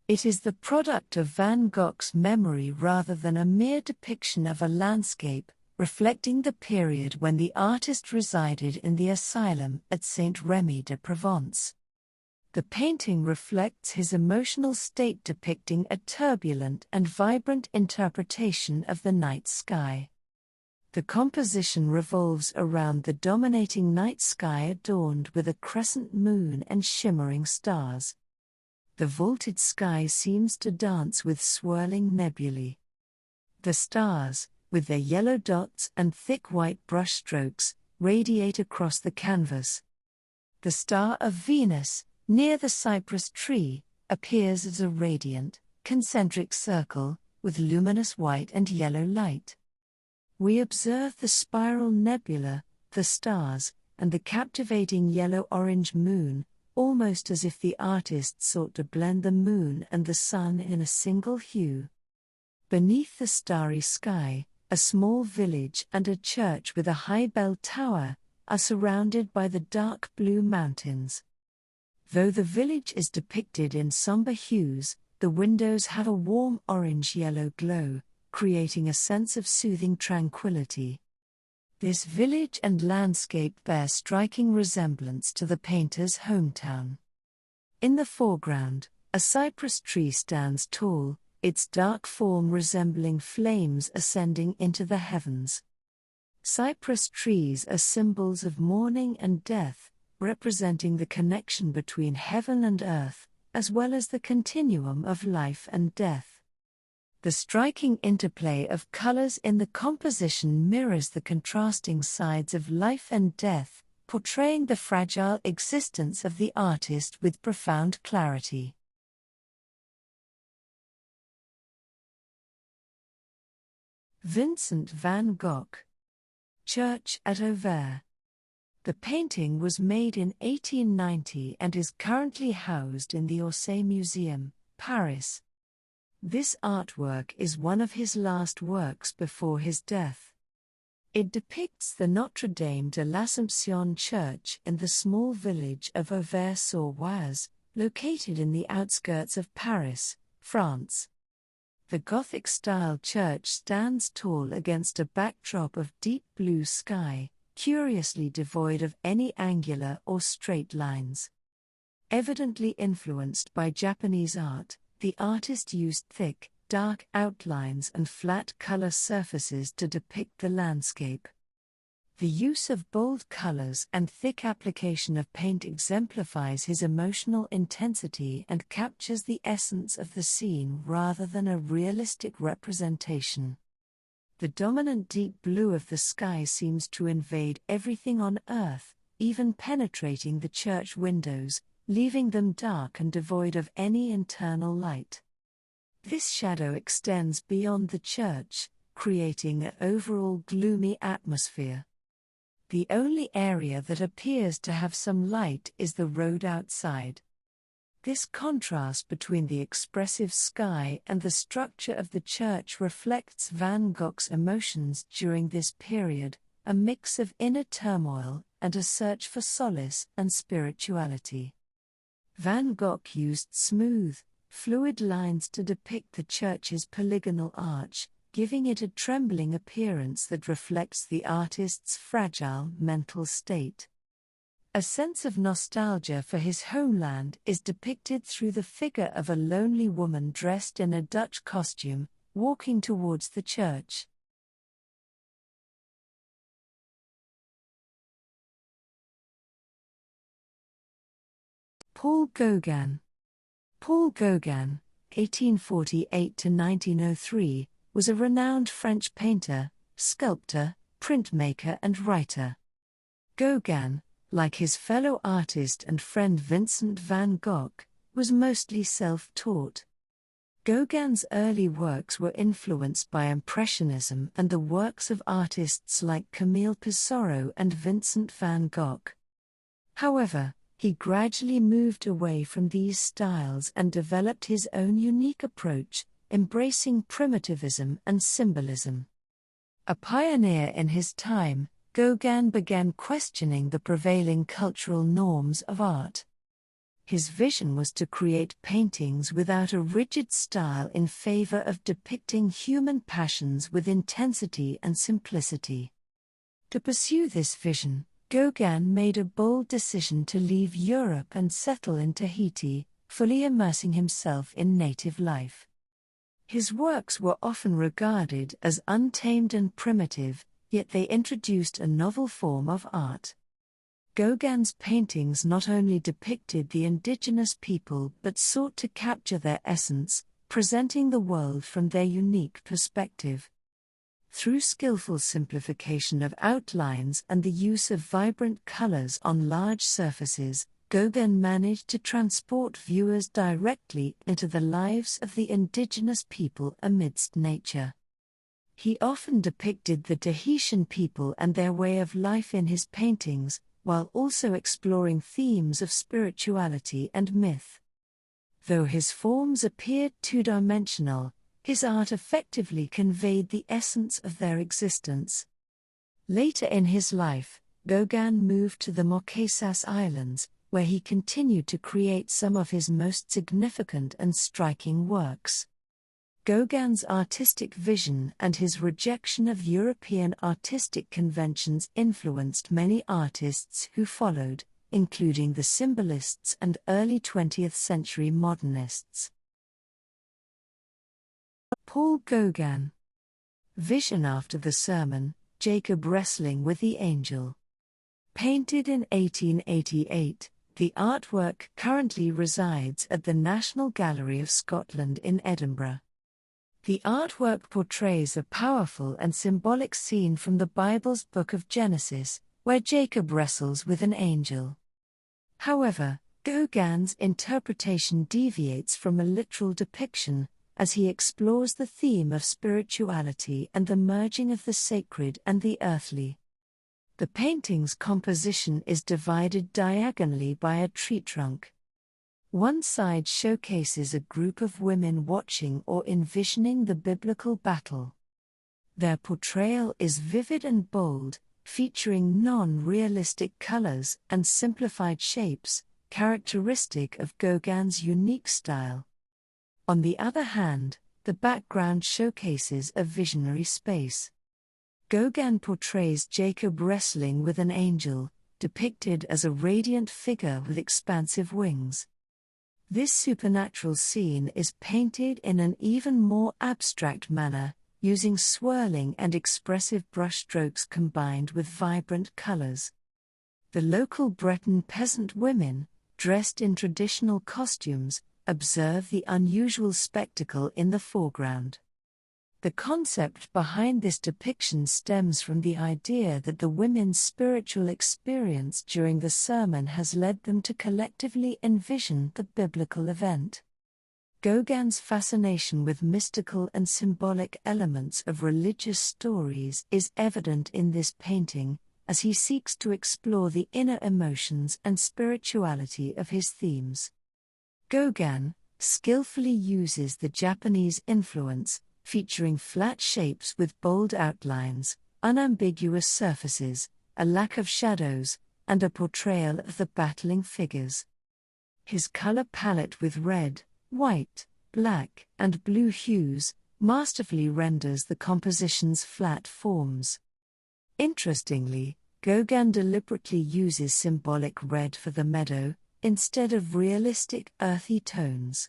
It is the product of Van Gogh's memory rather than a mere depiction of a landscape, reflecting the period when the artist resided in the asylum at Saint-Rémy-de-Provence. The painting reflects his emotional state, depicting a turbulent and vibrant interpretation of the night sky. The composition revolves around the dominating night sky adorned with a crescent moon and shimmering stars. The vaulted sky seems to dance with swirling nebulae. The stars, with their yellow dots and thick white brushstrokes, radiate across the canvas. The star of Venus, near the cypress tree, appears as a radiant, concentric circle, with luminous white and yellow light. We observe the spiral nebula, the stars, and the captivating yellow-orange moon, almost as if the artist sought to blend the moon and the sun in a single hue. Beneath the starry sky, a small village and a church with a high bell tower are surrounded by the dark blue mountains. Though the village is depicted in somber hues, the windows have a warm orange-yellow glow, creating a sense of soothing tranquility. This village and landscape bear striking resemblance to the painter's hometown. In the foreground, a cypress tree stands tall, its dark form resembling flames ascending into the heavens. Cypress trees are symbols of mourning and death, representing the connection between heaven and earth, as well as the continuum of life and death. The striking interplay of colors in the composition mirrors the contrasting sides of life and death, portraying the fragile existence of the artist with profound clarity. Vincent van Gogh. Church at Auvers. The painting was made in 1890 and is currently housed in the Orsay Museum, Paris. This artwork is one of his last works before his death. It depicts the Notre-Dame de l'Assomption church in the small village of Auvers-sur-Oise, located in the outskirts of Paris, France. The Gothic-style church stands tall against a backdrop of deep blue sky, curiously devoid of any angular or straight lines. Evidently influenced by Japanese art, the artist used thick, dark outlines and flat color surfaces to depict the landscape. The use of bold colors and thick application of paint exemplifies his emotional intensity and captures the essence of the scene rather than a realistic representation. The dominant deep blue of the sky seems to invade everything on earth, even penetrating the church windows, leaving them dark and devoid of any internal light. This shadow extends beyond the church, creating an overall gloomy atmosphere. The only area that appears to have some light is the road outside. This contrast between the expressive sky and the structure of the church reflects Van Gogh's emotions during this period, a mix of inner turmoil and a search for solace and spirituality. Van Gogh used smooth, fluid lines to depict the church's polygonal arch, giving it a trembling appearance that reflects the artist's fragile mental state. A sense of nostalgia for his homeland is depicted through the figure of a lonely woman dressed in a Dutch costume, walking towards the church. Paul Gauguin. Paul Gauguin, 1848–1903, was a renowned French painter, sculptor, printmaker and writer. Gauguin, like his fellow artist and friend Vincent van Gogh, was mostly self-taught. Gauguin's early works were influenced by Impressionism and the works of artists like Camille Pissarro and Vincent van Gogh. However, he gradually moved away from these styles and developed his own unique approach, embracing primitivism and symbolism. A pioneer in his time, Gauguin began questioning the prevailing cultural norms of art. His vision was to create paintings without a rigid style in favor of depicting human passions with intensity and simplicity. To pursue this vision, Gauguin made a bold decision to leave Europe and settle in Tahiti, fully immersing himself in native life. His works were often regarded as untamed and primitive, yet they introduced a novel form of art. Gauguin's paintings not only depicted the indigenous people but sought to capture their essence, presenting the world from their unique perspective. Through skillful simplification of outlines and the use of vibrant colors on large surfaces, Gauguin managed to transport viewers directly into the lives of the indigenous people amidst nature. He often depicted the Tahitian people and their way of life in his paintings, while also exploring themes of spirituality and myth. Though his forms appeared two-dimensional, his art effectively conveyed the essence of their existence. Later in his life, Gauguin moved to the Marquesas Islands, where he continued to create some of his most significant and striking works. Gauguin's artistic vision and his rejection of European artistic conventions influenced many artists who followed, including the Symbolists and early 20th-century modernists. Paul Gauguin. Vision after the sermon, Jacob wrestling with the angel. Painted in 1888, the artwork currently resides at the National Gallery of Scotland in Edinburgh. The artwork portrays a powerful and symbolic scene from the Bible's Book of Genesis, where Jacob wrestles with an angel. However, Gauguin's interpretation deviates from a literal depiction, as he explores the theme of spirituality and the merging of the sacred and the earthly. The painting's composition is divided diagonally by a tree trunk. One side showcases a group of women watching or envisioning the biblical battle. Their portrayal is vivid and bold, featuring non-realistic colors and simplified shapes, characteristic of Gauguin's unique style. On the other hand, the background showcases a visionary space. Gauguin portrays Jacob wrestling with an angel, depicted as a radiant figure with expansive wings. This supernatural scene is painted in an even more abstract manner, using swirling and expressive brushstrokes combined with vibrant colors. The local Breton peasant women, dressed in traditional costumes, observe the unusual spectacle in the foreground. The concept behind this depiction stems from the idea that the women's spiritual experience during the sermon has led them to collectively envision the biblical event. Gauguin's fascination with mystical and symbolic elements of religious stories is evident in this painting, as he seeks to explore the inner emotions and spirituality of his themes. Gauguin skillfully uses the Japanese influence, featuring flat shapes with bold outlines, unambiguous surfaces, a lack of shadows, and a portrayal of the battling figures. His color palette with red, white, black, and blue hues masterfully renders the composition's flat forms. Interestingly, Gauguin deliberately uses symbolic red for the meadow, instead of realistic earthy tones.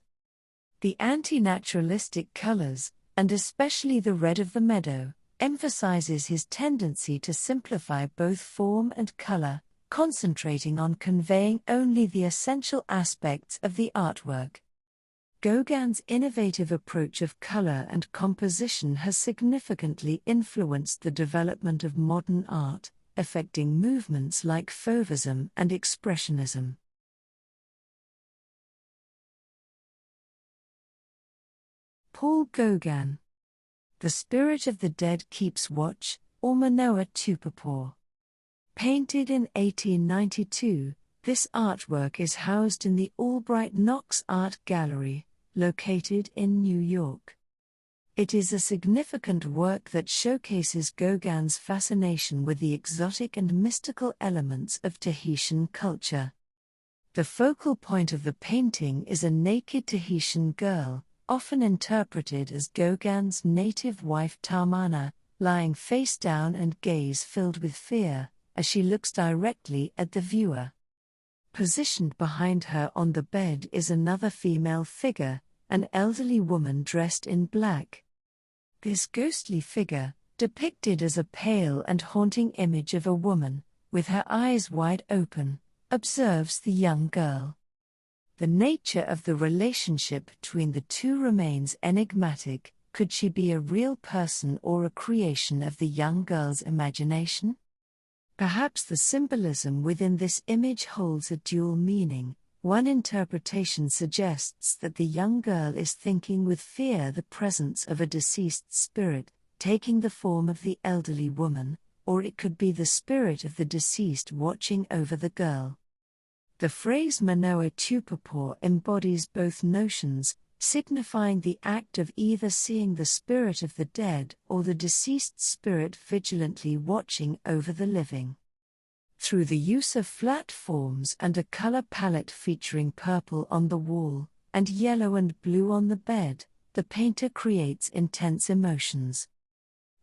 The anti-naturalistic colors, and especially the red of the meadow, emphasizes his tendency to simplify both form and color, concentrating on conveying only the essential aspects of the artwork. Gauguin's innovative approach of color and composition has significantly influenced the development of modern art, affecting movements like Fauvism and Expressionism. Paul Gauguin. The Spirit of the Dead Keeps Watch, or Manoa Tupapor. Painted in 1892, this artwork is housed in the Albright Knox Art Gallery, located in New York. It is a significant work that showcases Gauguin's fascination with the exotic and mystical elements of Tahitian culture. The focal point of the painting is a naked Tahitian girl, often interpreted as Gauguin's native wife Tamana, lying face down and gaze filled with fear, as she looks directly at the viewer. Positioned behind her on the bed is another female figure, an elderly woman dressed in black. This ghostly figure, depicted as a pale and haunting image of a woman, with her eyes wide open, observes the young girl. The nature of the relationship between the two remains enigmatic. Could she be a real person or a creation of the young girl's imagination? Perhaps the symbolism within this image holds a dual meaning. One interpretation suggests that the young girl is thinking with fear the presence of a deceased spirit, taking the form of the elderly woman, or it could be the spirit of the deceased watching over the girl. The phrase Manoa Tupapor embodies both notions, signifying the act of either seeing the spirit of the dead or the deceased spirit vigilantly watching over the living. Through the use of flat forms and a color palette featuring purple on the wall, and yellow and blue on the bed, the painter creates intense emotions.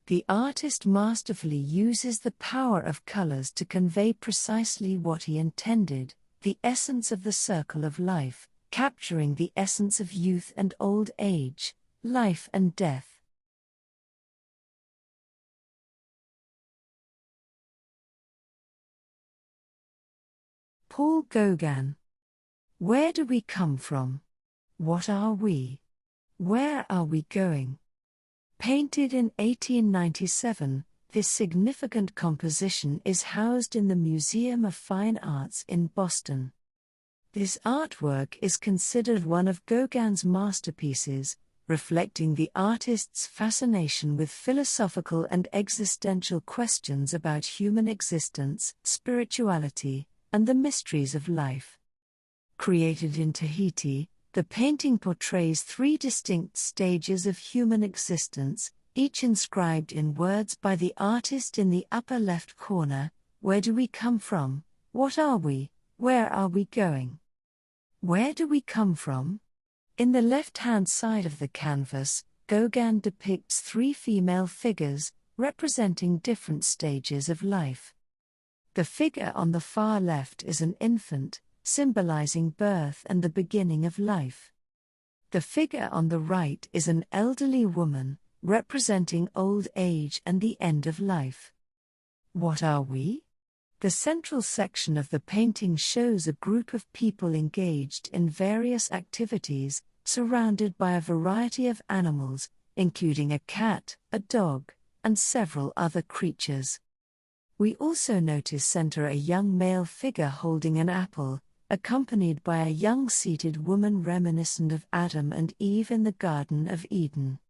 The artist masterfully uses the power of colors to convey precisely what he intended, the essence of the circle of life, capturing the essence of youth and old age, life and death. Paul Gauguin. Where do we come from? What are we? Where are we going? Painted in 1897, this significant composition is housed in the Museum of Fine Arts in Boston. This artwork is considered one of Gauguin's masterpieces, reflecting the artist's fascination with philosophical and existential questions about human existence, spirituality, and the mysteries of life. Created in Tahiti, the painting portrays three distinct stages of human existence, each inscribed in words by the artist in the upper left corner: where do we come from? What are we? Where are we going? Where do we come from? In the left-hand side of the canvas, Gauguin depicts three female figures, representing different stages of life. The figure on the far left is an infant, symbolizing birth and the beginning of life. The figure on the right is an elderly woman, representing old age and the end of life. What are we? The central section of the painting shows a group of people engaged in various activities, surrounded by a variety of animals, including a cat, a dog, and several other creatures. We also notice center a young male figure holding an apple, accompanied by a young seated woman reminiscent of Adam and Eve in the Garden of Eden.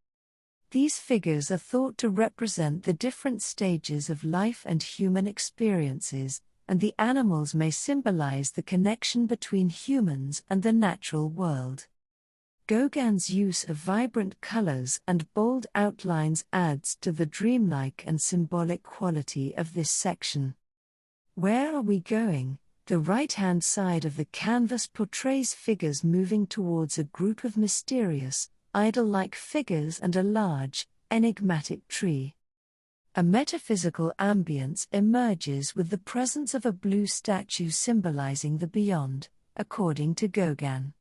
These figures are thought to represent the different stages of life and human experiences, and the animals may symbolize the connection between humans and the natural world. Gauguin's use of vibrant colors and bold outlines adds to the dreamlike and symbolic quality of this section. Where are we going? The right-hand side of the canvas portrays figures moving towards a group of mysterious, idol-like figures and a large, enigmatic tree. A metaphysical ambience emerges with the presence of a blue statue symbolizing the beyond, according to Gauguin.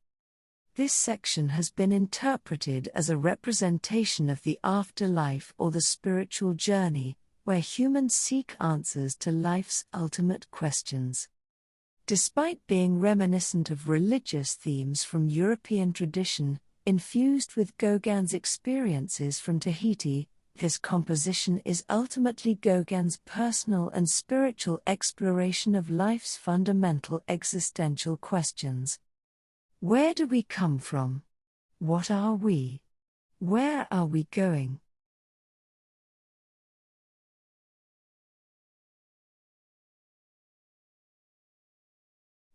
This section has been interpreted as a representation of the afterlife or the spiritual journey, where humans seek answers to life's ultimate questions. Despite being reminiscent of religious themes from European tradition, infused with Gauguin's experiences from Tahiti, this composition is ultimately Gauguin's personal and spiritual exploration of life's fundamental existential questions. Where do we come from? What are we? Where are we going?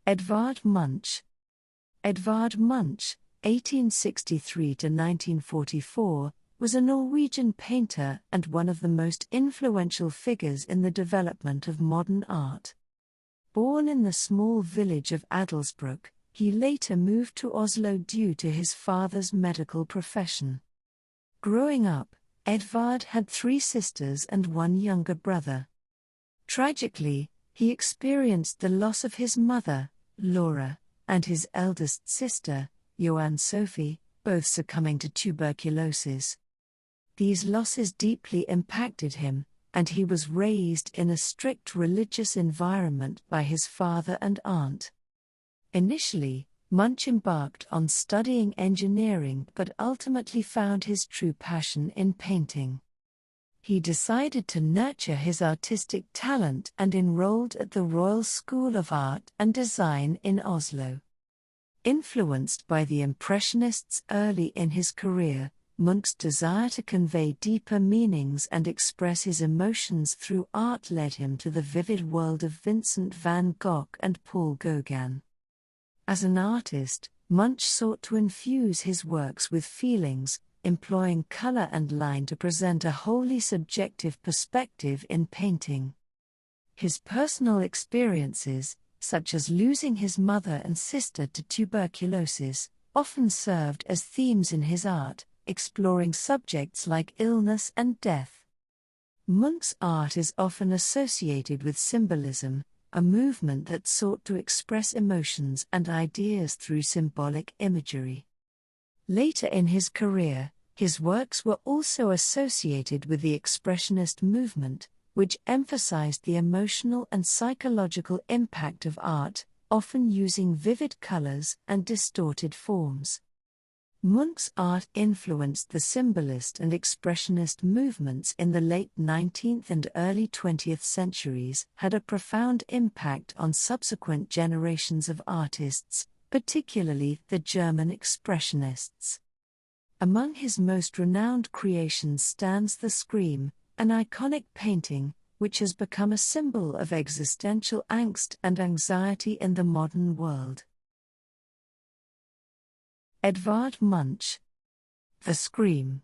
Edvard Munch. Edvard Munch, 1863–1944, was a Norwegian painter and one of the most influential figures in the development of modern art. Born in the small village of Adelsbrück, he later moved to Oslo due to his father's medical profession. Growing up, Edvard had 3 sisters and 1 younger brother. Tragically, he experienced the loss of his mother, Laura, and his eldest sister, Johanne Sophie, both succumbing to tuberculosis. These losses deeply impacted him, and he was raised in a strict religious environment by his father and aunt. Initially, Munch embarked on studying engineering but ultimately found his true passion in painting. He decided to nurture his artistic talent and enrolled at the Royal School of Art and Design in Oslo. Influenced by the Impressionists early in his career, Munch's desire to convey deeper meanings and express his emotions through art led him to the vivid world of Vincent van Gogh and Paul Gauguin. As an artist, Munch sought to infuse his works with feelings, employing color and line to present a wholly subjective perspective in painting. His personal experiences, such as losing his mother and sister to tuberculosis, often served as themes in his art, exploring subjects like illness and death. Munch's art is often associated with symbolism, a movement that sought to express emotions and ideas through symbolic imagery. Later in his career, his works were also associated with the Expressionist movement, which emphasized the emotional and psychological impact of art, often using vivid colors and distorted forms. Munch's art influenced the Symbolist and Expressionist movements in the late 19th and early 20th centuries, had a profound impact on subsequent generations of artists, particularly the German Expressionists. Among his most renowned creations stands The Scream, an iconic painting, which has become a symbol of existential angst and anxiety in the modern world. Edvard Munch. The Scream.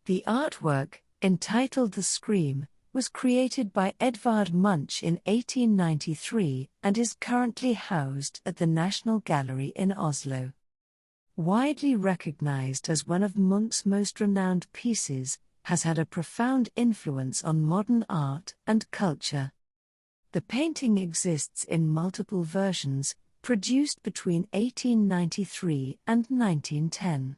The artwork, entitled The Scream, was created by Edvard Munch in 1893 and is currently housed at the National Gallery in Oslo. Widely recognized as one of Munch's most renowned pieces, has had a profound influence on modern art and culture. The painting exists in multiple versions, produced between 1893 and 1910.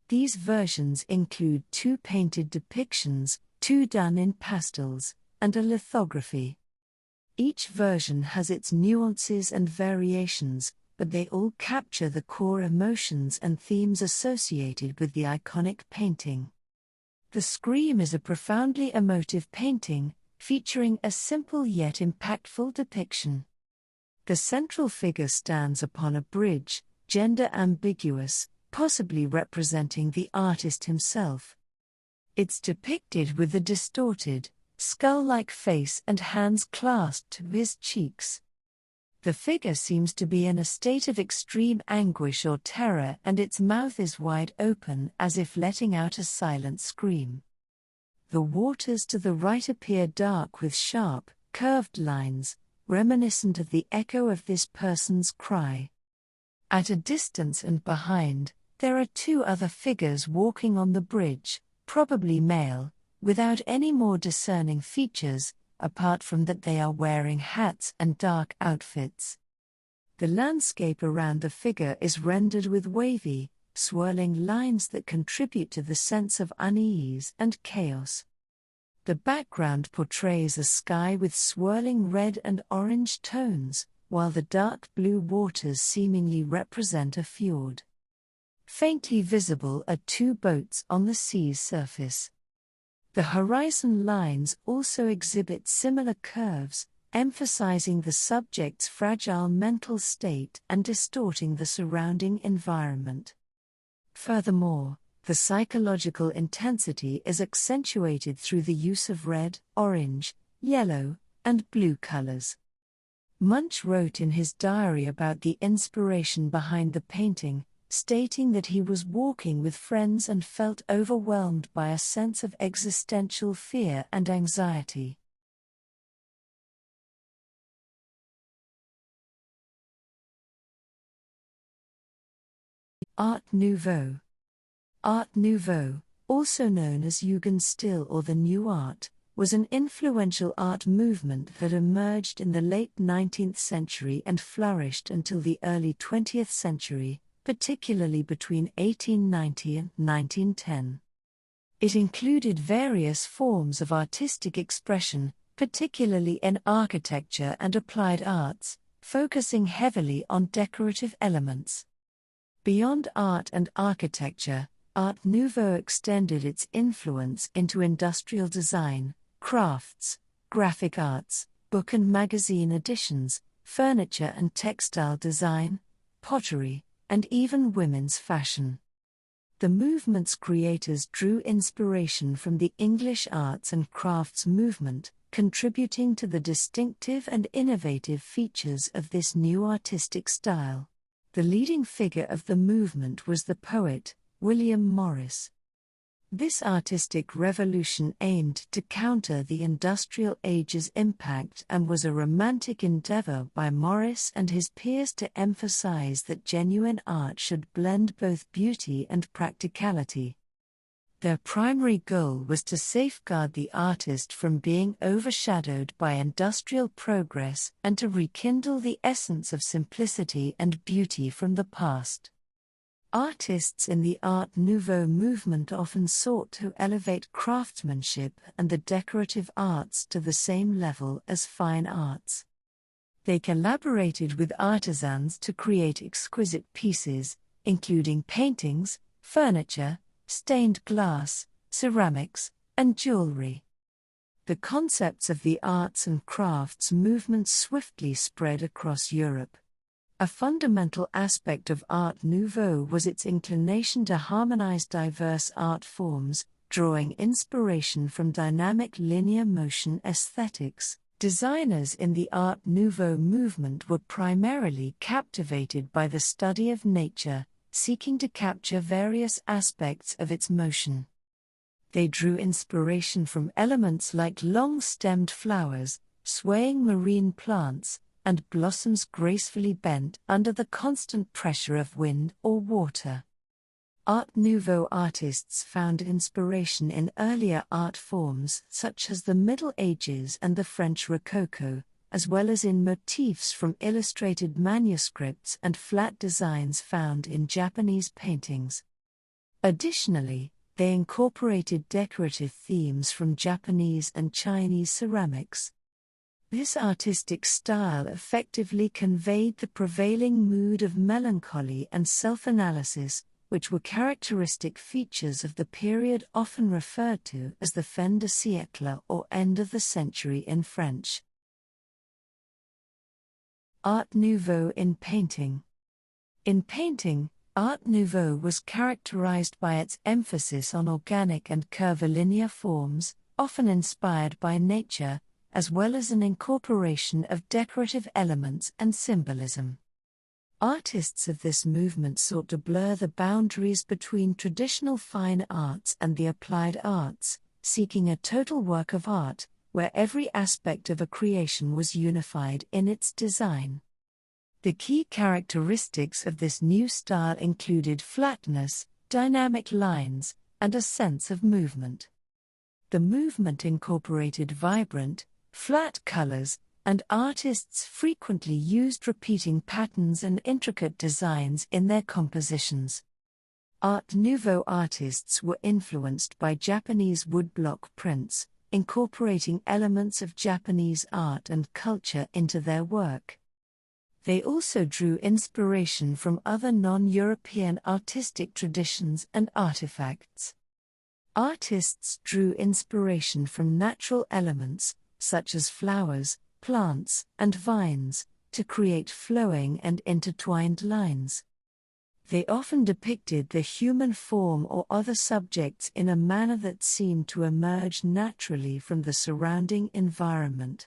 These versions include 2 painted depictions, 2 done in pastels, and a lithography. Each version has its nuances and variations, but they all capture the core emotions and themes associated with the iconic painting. The Scream is a profoundly emotive painting, featuring a simple yet impactful depiction. The central figure stands upon a bridge, gender ambiguous, possibly representing the artist himself. It's depicted with a distorted, skull-like face and hands clasped to his cheeks. The figure seems to be in a state of extreme anguish or terror, and its mouth is wide open as if letting out a silent scream. The waters to the right appear dark with sharp, curved lines, reminiscent of the echo of this person's cry. At a distance and behind, there are 2 other figures walking on the bridge, probably male, without any more discerning features, apart from that they are wearing hats and dark outfits. The landscape around the figure is rendered with wavy, swirling lines that contribute to the sense of unease and chaos. The background portrays a sky with swirling red and orange tones, while the dark blue waters seemingly represent a fjord. Faintly visible are 2 boats on the sea's surface. The horizon lines also exhibit similar curves, emphasizing the subject's fragile mental state and distorting the surrounding environment. Furthermore, the psychological intensity is accentuated through the use of red, orange, yellow, and blue colors. Munch wrote in his diary about the inspiration behind the painting, stating that he was walking with friends and felt overwhelmed by a sense of existential fear and anxiety. Art Nouveau. Art Nouveau, also known as Jugendstil or the New Art, was an influential art movement that emerged in the late 19th century and flourished until the early 20th century, particularly between 1890 and 1910. It included various forms of artistic expression, particularly in architecture and applied arts, focusing heavily on decorative elements. Beyond art and architecture, Art Nouveau extended its influence into industrial design, crafts, graphic arts, book and magazine editions, furniture and textile design, pottery, and even women's fashion. The movement's creators drew inspiration from the English arts and crafts movement, contributing to the distinctive and innovative features of this new artistic style. The leading figure of the movement was the poet, William Morris. This artistic revolution aimed to counter the industrial age's impact and was a romantic endeavor by Morris and his peers to emphasize that genuine art should blend both beauty and practicality. Their primary goal was to safeguard the artist from being overshadowed by industrial progress and to rekindle the essence of simplicity and beauty from the past. Artists in the Art Nouveau movement often sought to elevate craftsmanship and the decorative arts to the same level as fine arts. They collaborated with artisans to create exquisite pieces, including paintings, furniture, stained glass, ceramics, and jewelry. The concepts of the arts and crafts movement swiftly spread across Europe. A fundamental aspect of Art Nouveau was its inclination to harmonize diverse art forms, drawing inspiration from dynamic linear motion aesthetics. Designers in the Art Nouveau movement were primarily captivated by the study of nature, seeking to capture various aspects of its motion. They drew inspiration from elements like long-stemmed flowers, swaying marine plants, and blossoms gracefully bent under the constant pressure of wind or water. Art Nouveau artists found inspiration in earlier art forms such as the Middle Ages and the French Rococo, as well as in motifs from illustrated manuscripts and flat designs found in Japanese paintings. Additionally, they incorporated decorative themes from Japanese and Chinese ceramics. This artistic style effectively conveyed the prevailing mood of melancholy and self-analysis, which were characteristic features of the period often referred to as the fin de siècle or end of the century in French. Art Nouveau in painting. In painting, Art Nouveau was characterized by its emphasis on organic and curvilinear forms, often inspired by nature, as well as an incorporation of decorative elements and symbolism. Artists of this movement sought to blur the boundaries between traditional fine arts and the applied arts, seeking a total work of art, where every aspect of a creation was unified in its design. The key characteristics of this new style included flatness, dynamic lines, and a sense of movement. The movement incorporated vibrant, flat colors, and artists frequently used repeating patterns and intricate designs in their compositions. Art Nouveau artists were influenced by Japanese woodblock prints, incorporating elements of Japanese art and culture into their work. They also drew inspiration from other non-European artistic traditions and artifacts. Artists drew inspiration from natural elements, such as flowers, plants, and vines, to create flowing and intertwined lines. They often depicted the human form or other subjects in a manner that seemed to emerge naturally from the surrounding environment.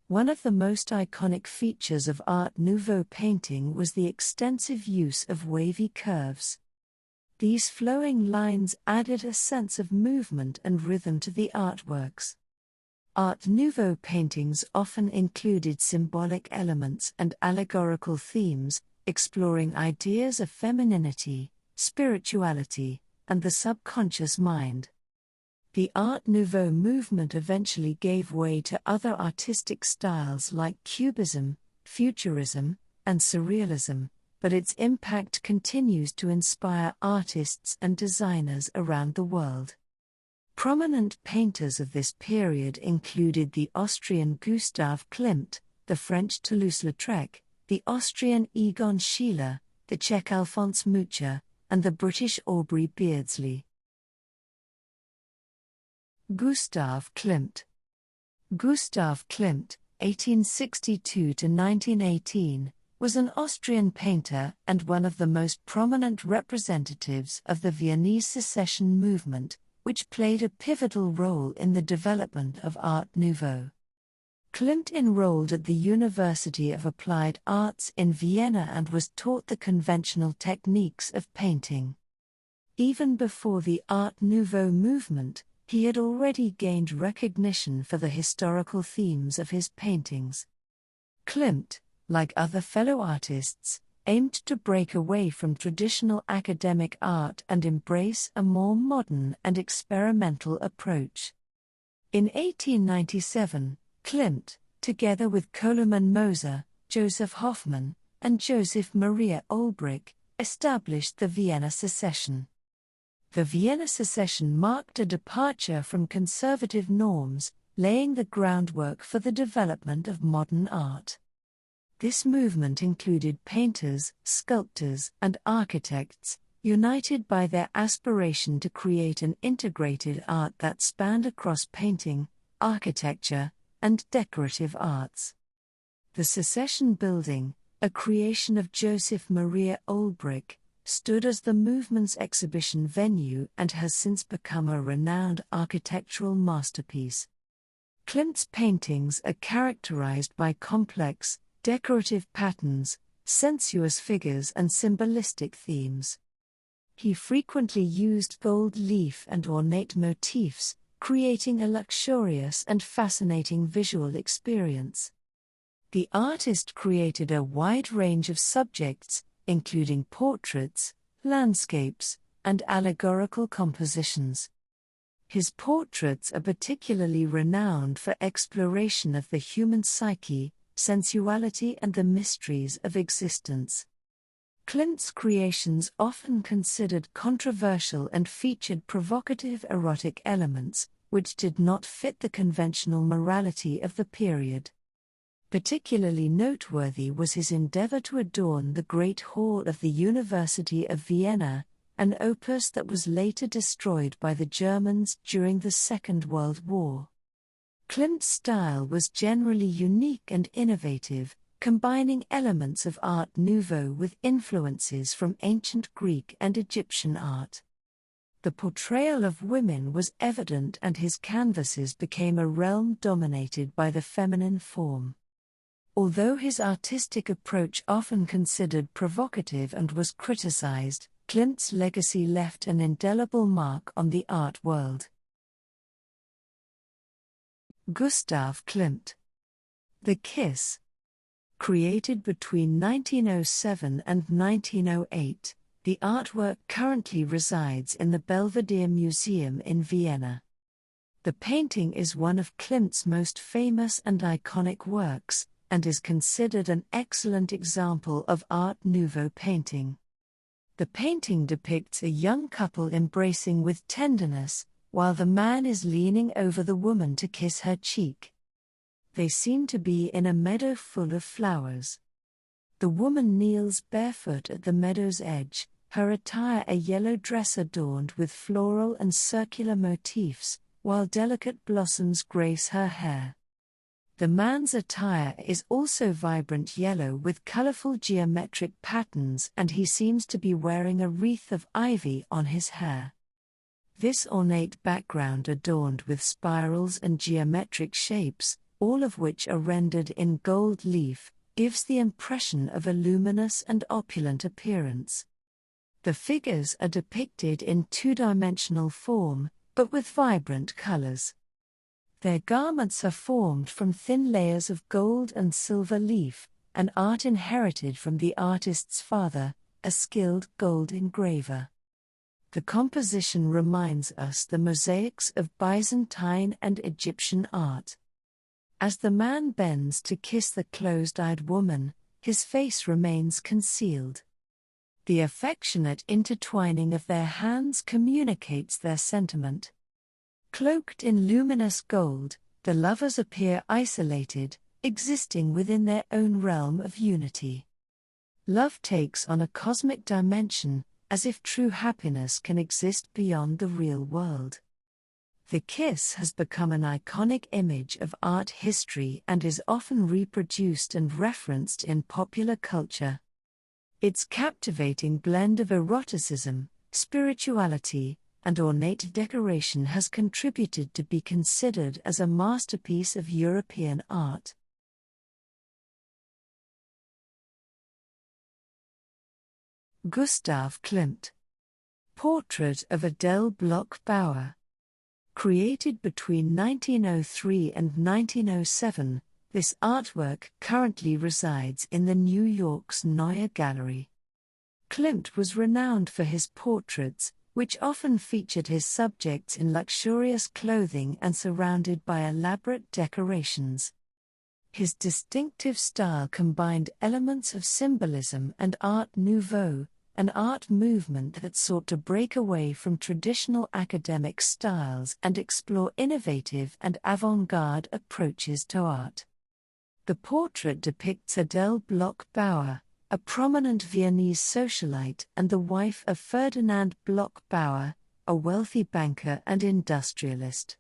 One of the most iconic features of Art Nouveau painting was the extensive use of wavy curves. These flowing lines added a sense of movement and rhythm to the artworks. Art Nouveau paintings often included symbolic elements and allegorical themes, exploring ideas of femininity, spirituality, and the subconscious mind. The Art Nouveau movement eventually gave way to other artistic styles like Cubism, Futurism, and Surrealism, but its impact continues to inspire artists and designers around the world. Prominent painters of this period included the Austrian Gustav Klimt, the French Toulouse-Lautrec, the Austrian Egon Schiele, the Czech Alphonse Mucha, and the British Aubrey Beardsley. Gustav Klimt. Gustav Klimt, 1862–1918, was an Austrian painter and one of the most prominent representatives of the Viennese Secession movement, which played a pivotal role in the development of Art Nouveau. Klimt enrolled at the University of Applied Arts in Vienna and was taught the conventional techniques of painting. Even before the Art Nouveau movement, he had already gained recognition for the historical themes of his paintings. Klimt, like other fellow artists, aimed to break away from traditional academic art and embrace a more modern and experimental approach. In 1897, Klimt, together with Koloman Moser, Joseph Hoffmann, and Joseph Maria Olbrich, established the Vienna Secession. The Vienna Secession marked a departure from conservative norms, laying the groundwork for the development of modern art. This movement included painters, sculptors, and architects, united by their aspiration to create an integrated art that spanned across painting, architecture, and decorative arts. The Secession Building, a creation of Joseph Maria Olbrich, stood as the movement's exhibition venue and has since become a renowned architectural masterpiece. Klimt's paintings are characterized by complex, decorative patterns, sensuous figures and symbolistic themes. He frequently used gold leaf and ornate motifs, creating a luxurious and fascinating visual experience. The artist created a wide range of subjects, including portraits, landscapes, and allegorical compositions. His portraits are particularly renowned for exploration of the human psyche, sensuality, and the mysteries of existence. Klimt's creations often considered controversial and featured provocative erotic elements, which did not fit the conventional morality of the period. Particularly noteworthy was his endeavor to adorn the Great Hall of the University of Vienna, an opus that was later destroyed by the Germans during the Second World War. Klimt's style was generally unique and innovative, combining elements of Art Nouveau with influences from ancient Greek and Egyptian art. The portrayal of women was evident, and his canvases became a realm dominated by the feminine form. Although his artistic approach often considered provocative and was criticized, Klimt's legacy left an indelible mark on the art world. Gustav Klimt. The Kiss. Created between 1907 and 1908, the artwork currently resides in the Belvedere Museum in Vienna. The painting is one of Klimt's most famous and iconic works, and is considered an excellent example of Art Nouveau painting. The painting depicts a young couple embracing with tenderness, while the man is leaning over the woman to kiss her cheek. They seem to be in a meadow full of flowers. The woman kneels barefoot at the meadow's edge, her attire a yellow dress adorned with floral and circular motifs, while delicate blossoms grace her hair. The man's attire is also vibrant yellow with colorful geometric patterns, and he seems to be wearing a wreath of ivy on his hair. This ornate background adorned with spirals and geometric shapes, all of which are rendered in gold leaf, gives the impression of a luminous and opulent appearance. The figures are depicted in two-dimensional form, but with vibrant colors. Their garments are formed from thin layers of gold and silver leaf, an art inherited from the artist's father, a skilled gold engraver. The composition reminds us the mosaics of Byzantine and Egyptian art. As the man bends to kiss the closed-eyed woman, his face remains concealed. The affectionate intertwining of their hands communicates their sentiment. Cloaked in luminous gold, the lovers appear isolated, existing within their own realm of unity. Love takes on a cosmic dimension, as if true happiness can exist beyond the real world. The kiss has become an iconic image of art history and is often reproduced and referenced in popular culture. Its captivating blend of eroticism, spirituality, and ornate decoration has contributed to be considered as a masterpiece of European art. Gustav Klimt. Portrait of Adele Bloch-Bauer. Created between 1903 and 1907, this artwork currently resides in the New York's Neue Gallery. Klimt was renowned for his portraits, which often featured his subjects in luxurious clothing and surrounded by elaborate decorations. His distinctive style combined elements of Symbolism and Art Nouveau, an art movement that sought to break away from traditional academic styles and explore innovative and avant-garde approaches to art. The portrait depicts Adele Bloch-Bauer, a prominent Viennese socialite and the wife of Ferdinand Bloch-Bauer, a wealthy banker and industrialist.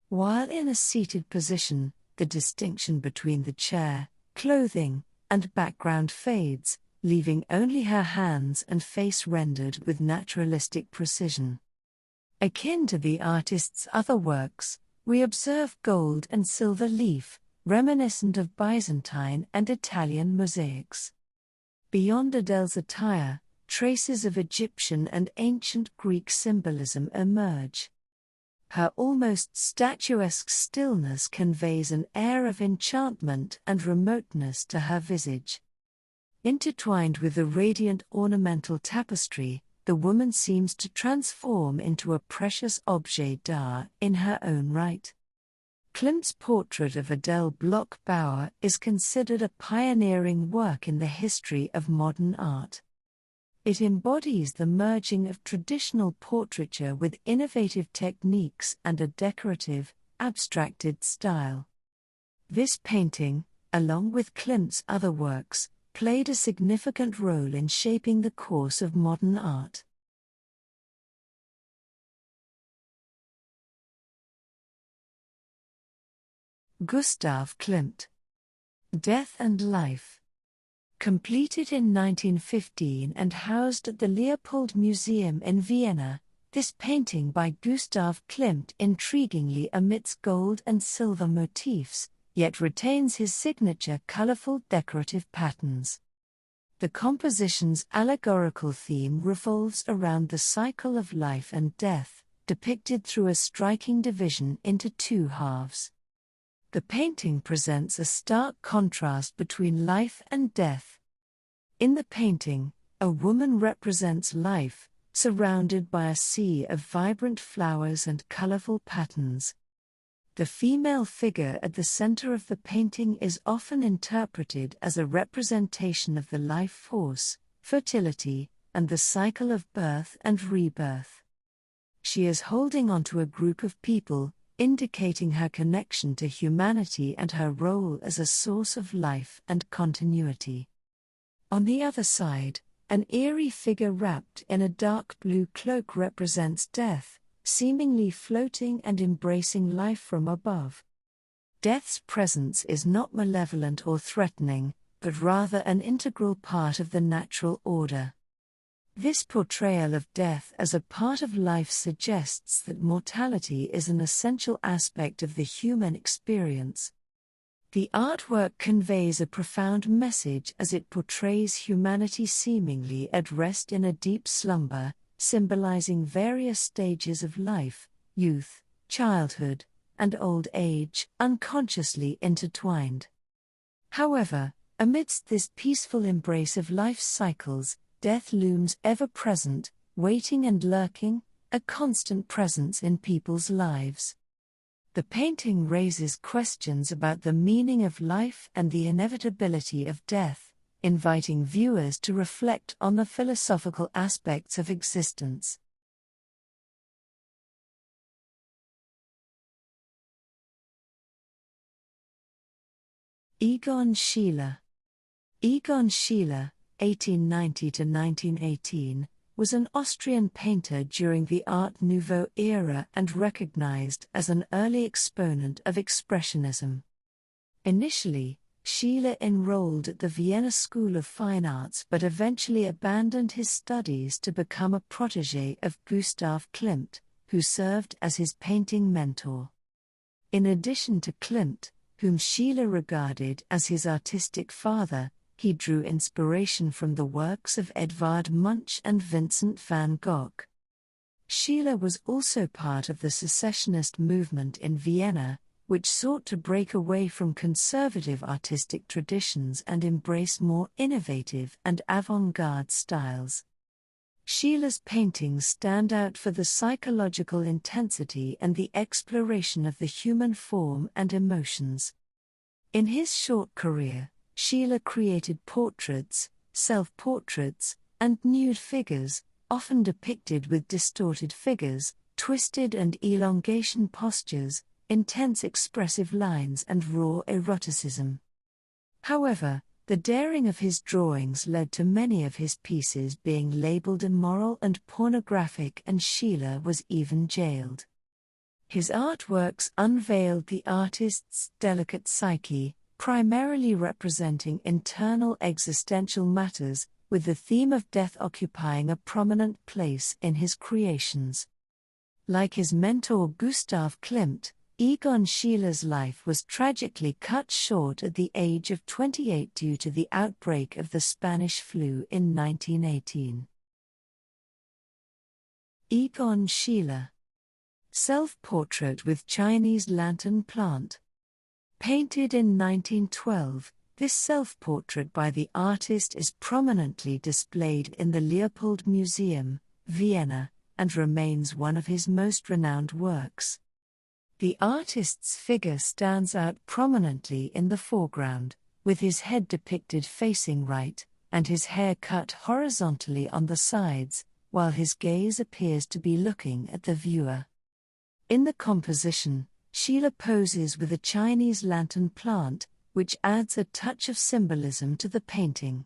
While in a seated position, the distinction between the chair, clothing, and background fades, leaving only her hands and face rendered with naturalistic precision. Akin to the artist's other works, we observe gold and silver leaf, reminiscent of Byzantine and Italian mosaics. Beyond Adele's attire, traces of Egyptian and ancient Greek symbolism emerge. Her almost statuesque stillness conveys an air of enchantment and remoteness to her visage. Intertwined with the radiant ornamental tapestry, the woman seems to transform into a precious objet d'art in her own right. Klimt's portrait of Adele Bloch-Bauer is considered a pioneering work in the history of modern art. It embodies the merging of traditional portraiture with innovative techniques and a decorative, abstracted style. This painting, along with Klimt's other works, played a significant role in shaping the course of modern art. Gustav Klimt. Death and Life. Completed in 1915 and housed at the Leopold Museum in Vienna, this painting by Gustav Klimt intriguingly omits gold and silver motifs, yet retains his signature colorful decorative patterns. The composition's allegorical theme revolves around the cycle of life and death, depicted through a striking division into two halves. The painting presents a stark contrast between life and death. In the painting, a woman represents life, surrounded by a sea of vibrant flowers and colorful patterns. The female figure at the center of the painting is often interpreted as a representation of the life force, fertility, and the cycle of birth and rebirth. She is holding onto a group of people, indicating her connection to humanity and her role as a source of life and continuity. On the other side, an eerie figure wrapped in a dark blue cloak represents death, seemingly floating and embracing life from above. Death's presence is not malevolent or threatening, but rather an integral part of the natural order. This portrayal of death as a part of life suggests that mortality is an essential aspect of the human experience. The artwork conveys a profound message as it portrays humanity seemingly at rest in a deep slumber, symbolizing various stages of life, youth, childhood, and old age, unconsciously intertwined. However, amidst this peaceful embrace of life's cycles, death looms ever-present, waiting and lurking, a constant presence in people's lives. The painting raises questions about the meaning of life and the inevitability of death, inviting viewers to reflect on the philosophical aspects of existence. Egon Schiele. Egon Schiele, 1890 to 1918, was an Austrian painter during the Art Nouveau era and recognized as an early exponent of Expressionism. Initially, Schiele enrolled at the Vienna School of Fine Arts but eventually abandoned his studies to become a protégé of Gustav Klimt, who served as his painting mentor. In addition to Klimt, whom Schiele regarded as his artistic father, he drew inspiration from the works of Edvard Munch and Vincent van Gogh. Schiele was also part of the secessionist movement in Vienna, which sought to break away from conservative artistic traditions and embrace more innovative and avant-garde styles. Schiele's paintings stand out for the psychological intensity and the exploration of the human form and emotions. In his short career, Schiele created portraits, self-portraits, and nude figures, often depicted with distorted figures, twisted and elongation postures, intense expressive lines and raw eroticism. However, the daring of his drawings led to many of his pieces being labeled immoral and pornographic, and Schiele was even jailed. His artworks unveiled the artist's delicate psyche, primarily representing internal existential matters, with the theme of death occupying a prominent place in his creations. Like his mentor Gustav Klimt, Egon Schiele's life was tragically cut short at the age of 28 due to the outbreak of the Spanish flu in 1918. Egon Schiele. Self-portrait with Chinese lantern plant. Painted in 1912, this self-portrait by the artist is prominently displayed in the Leopold Museum, Vienna, and remains one of his most renowned works. The artist's figure stands out prominently in the foreground, with his head depicted facing right, and his hair cut horizontally on the sides, while his gaze appears to be looking at the viewer. In the composition, Schiele poses with a Chinese lantern plant, which adds a touch of symbolism to the painting.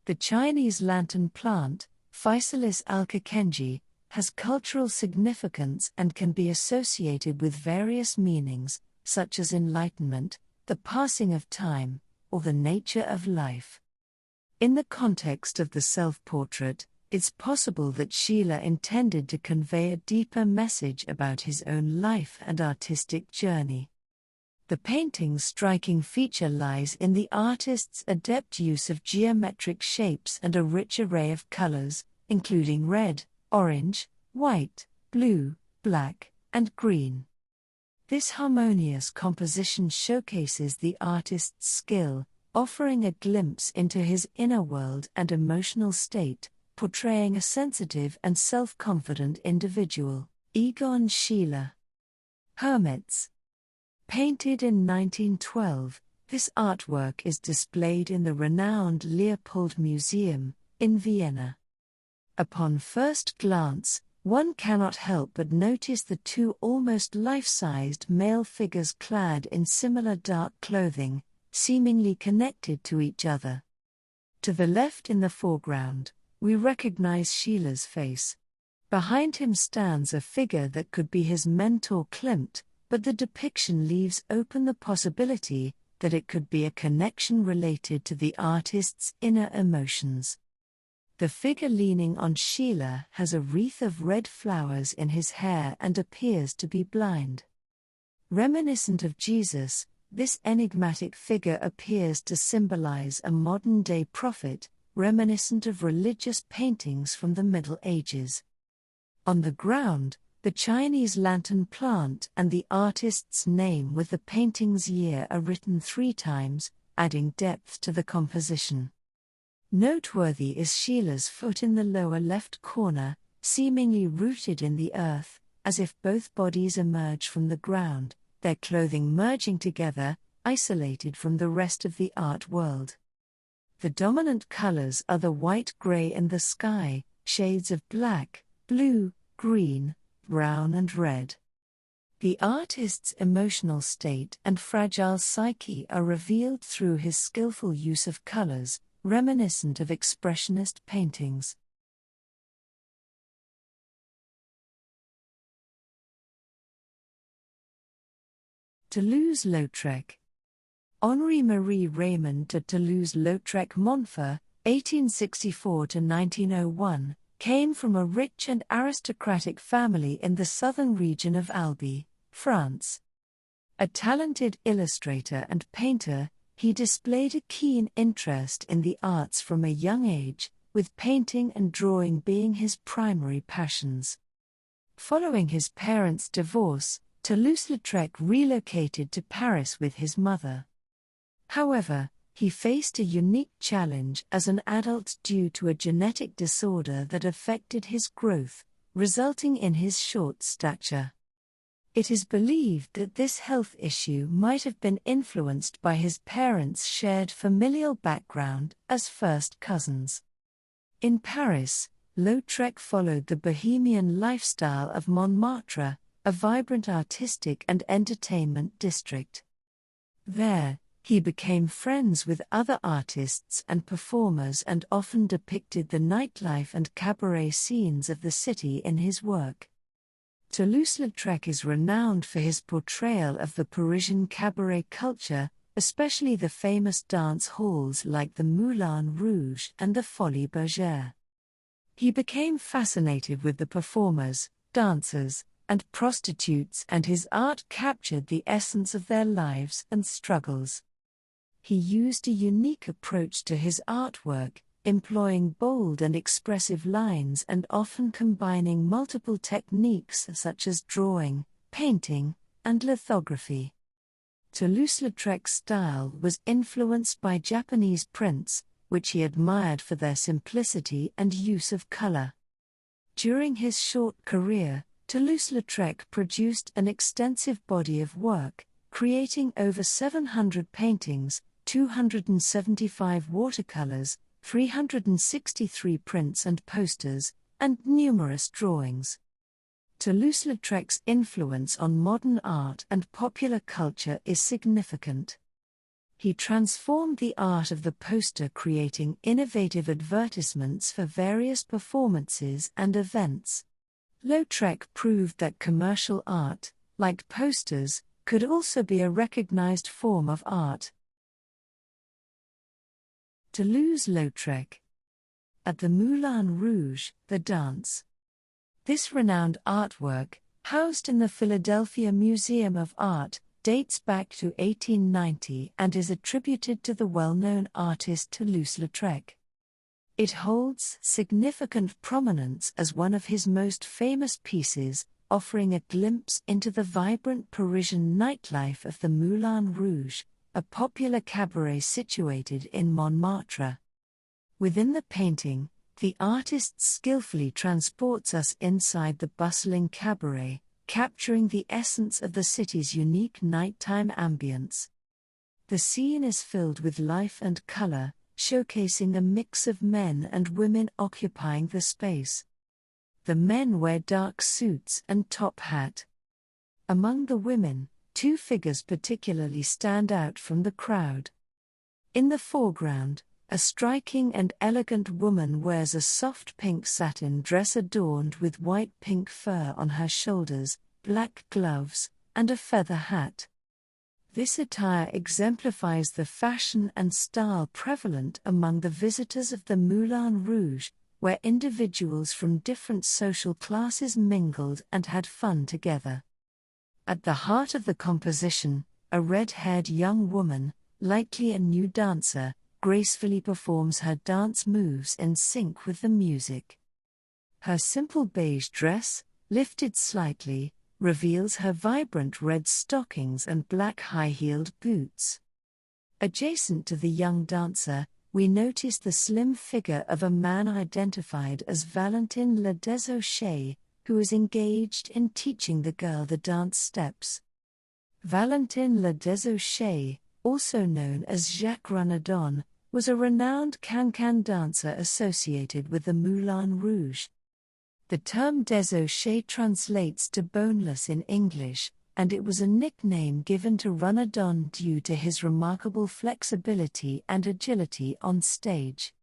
The Chinese lantern plant, Physalis alcakenji, has cultural significance and can be associated with various meanings, such as enlightenment, the passing of time, or the nature of life. In the context of the self-portrait, it's possible that Schiele intended to convey a deeper message about his own life and artistic journey. The painting's striking feature lies in the artist's adept use of geometric shapes and a rich array of colors, including red, orange, white, blue, black, and green. This harmonious composition showcases the artist's skill, offering a glimpse into his inner world and emotional state, portraying a sensitive and self-confident individual. Egon Schiele. Hermits. Painted in 1912, this artwork is displayed in the renowned Leopold Museum, in Vienna. Upon first glance, one cannot help but notice the two almost life-sized male figures clad in similar dark clothing, seemingly connected to each other. To the left in the foreground, we recognize Schiele's face. Behind him stands a figure that could be his mentor Klimt, but the depiction leaves open the possibility that it could be a connection related to the artist's inner emotions. The figure leaning on Schiele has a wreath of red flowers in his hair and appears to be blind. Reminiscent of Jesus, this enigmatic figure appears to symbolize a modern-day prophet, reminiscent of religious paintings from the Middle Ages. On the ground, the Chinese lantern plant and the artist's name with the painting's year are written 3 times, adding depth to the composition. Noteworthy is Schiele's foot in the lower left corner, seemingly rooted in the earth, as if both bodies emerge from the ground, their clothing merging together, isolated from the rest of the art world. The dominant colors are the white-gray in the sky, shades of black, blue, green, brown and red. The artist's emotional state and fragile psyche are revealed through his skillful use of colors, reminiscent of expressionist paintings. Toulouse-Lautrec. Henri-Marie Raymond de Toulouse-Lautrec Montfort, 1864–1901, came from a rich and aristocratic family in the southern region of Albi, France. A talented illustrator and painter, he displayed a keen interest in the arts from a young age, with painting and drawing being his primary passions. Following his parents' divorce, Toulouse-Lautrec relocated to Paris with his mother. However, he faced a unique challenge as an adult due to a genetic disorder that affected his growth, resulting in his short stature. It is believed that this health issue might have been influenced by his parents' shared familial background as first cousins. In Paris, Lautrec followed the bohemian lifestyle of Montmartre, a vibrant artistic and entertainment district. There, he became friends with other artists and performers and often depicted the nightlife and cabaret scenes of the city in his work. Toulouse-Lautrec is renowned for his portrayal of the Parisian cabaret culture, especially the famous dance halls like the Moulin Rouge and the Folies Bergère. He became fascinated with the performers, dancers, and prostitutes, and his art captured the essence of their lives and struggles. He used a unique approach to his artwork, employing bold and expressive lines and often combining multiple techniques such as drawing, painting, and lithography. Toulouse-Lautrec's style was influenced by Japanese prints, which he admired for their simplicity and use of color. During his short career, Toulouse-Lautrec produced an extensive body of work, creating over 700 paintings, 275 watercolors, 363 prints and posters, and numerous drawings. Toulouse-Lautrec's influence on modern art and popular culture is significant. He transformed the art of the poster, creating innovative advertisements for various performances and events. Lautrec proved that commercial art, like posters, could also be a recognized form of art. Toulouse-Lautrec. At the Moulin Rouge, the dance. This renowned artwork, housed in the Philadelphia Museum of Art, dates back to 1890 and is attributed to the well-known artist Toulouse-Lautrec. It holds significant prominence as one of his most famous pieces, offering a glimpse into the vibrant Parisian nightlife of the Moulin Rouge, a popular cabaret situated in Montmartre. Within the painting, the artist skillfully transports us inside the bustling cabaret, capturing the essence of the city's unique nighttime ambience. The scene is filled with life and color, showcasing a mix of men and women occupying the space. The men wear dark suits and top hat. Among the women, two figures particularly stand out from the crowd. In the foreground, a striking and elegant woman wears a soft pink satin dress adorned with white pink fur on her shoulders, black gloves, and a feather hat. This attire exemplifies the fashion and style prevalent among the visitors of the Moulin Rouge, where individuals from different social classes mingled and had fun together. At the heart of the composition, a red-haired young woman, likely a new dancer, gracefully performs her dance moves in sync with the music. Her simple beige dress, lifted slightly, reveals her vibrant red stockings and black high-heeled boots. Adjacent to the young dancer, we notice the slim figure of a man identified as Valentin Le Desauchais, who is engaged in teaching the girl the dance steps. Valentin Le Desauchais, also known as Jacques Renardon, was a renowned can-can dancer associated with the Moulin Rouge. The term Desauchais translates to boneless in English, and it was a nickname given to Renardon due to his remarkable flexibility and agility on stage.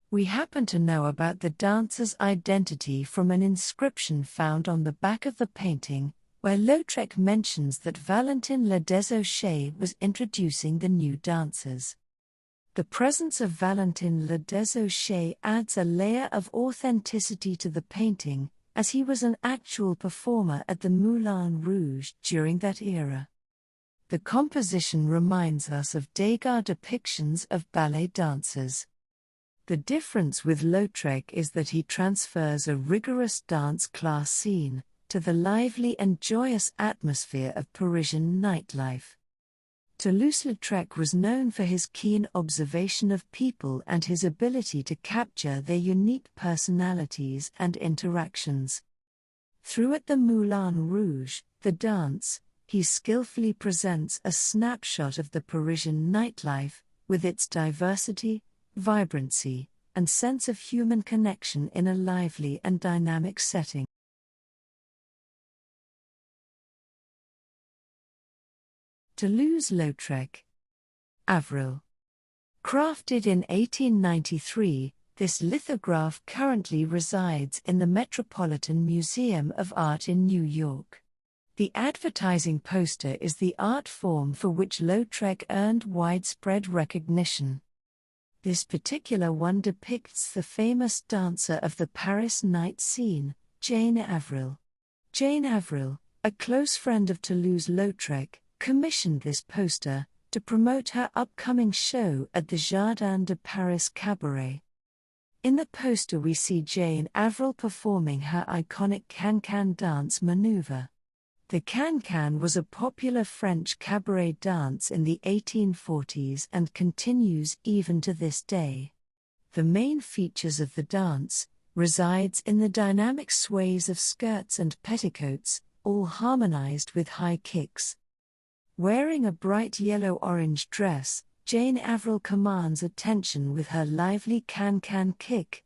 We happen to know about the dancer's identity from an inscription found on the back of the painting, where Lautrec mentions that Valentin Le Desauchais was introducing the new dancers. The presence of Valentin Le Desauchais adds a layer of authenticity to the painting, as he was an actual performer at the Moulin Rouge during that era. The composition reminds us of Degas' depictions of ballet dancers. The difference with Lautrec is that he transfers a rigorous dance class scene to the lively and joyous atmosphere of Parisian nightlife. Toulouse-Lautrec was known for his keen observation of people and his ability to capture their unique personalities and interactions. Through At the Moulin Rouge, the dance, he skillfully presents a snapshot of the Parisian nightlife, with its diversity, vibrancy, and sense of human connection in a lively and dynamic setting. Toulouse-Lautrec. Avril. Crafted in 1893, this lithograph currently resides in the Metropolitan Museum of Art in New York. The advertising poster is the art form for which Lautrec earned widespread recognition. This particular one depicts the famous dancer of the Paris night scene, Jane Avril. Jane Avril, a close friend of Toulouse-Lautrec, commissioned this poster to promote her upcoming show at the Jardin de Paris Cabaret. In the poster we see Jane Avril performing her iconic can-can dance maneuver. The can-can was a popular French cabaret dance in the 1840s and continues even to this day. The main features of the dance resides in the dynamic sways of skirts and petticoats, all harmonized with high kicks. Wearing a bright yellow-orange dress, Jane Avril commands attention with her lively can-can kick.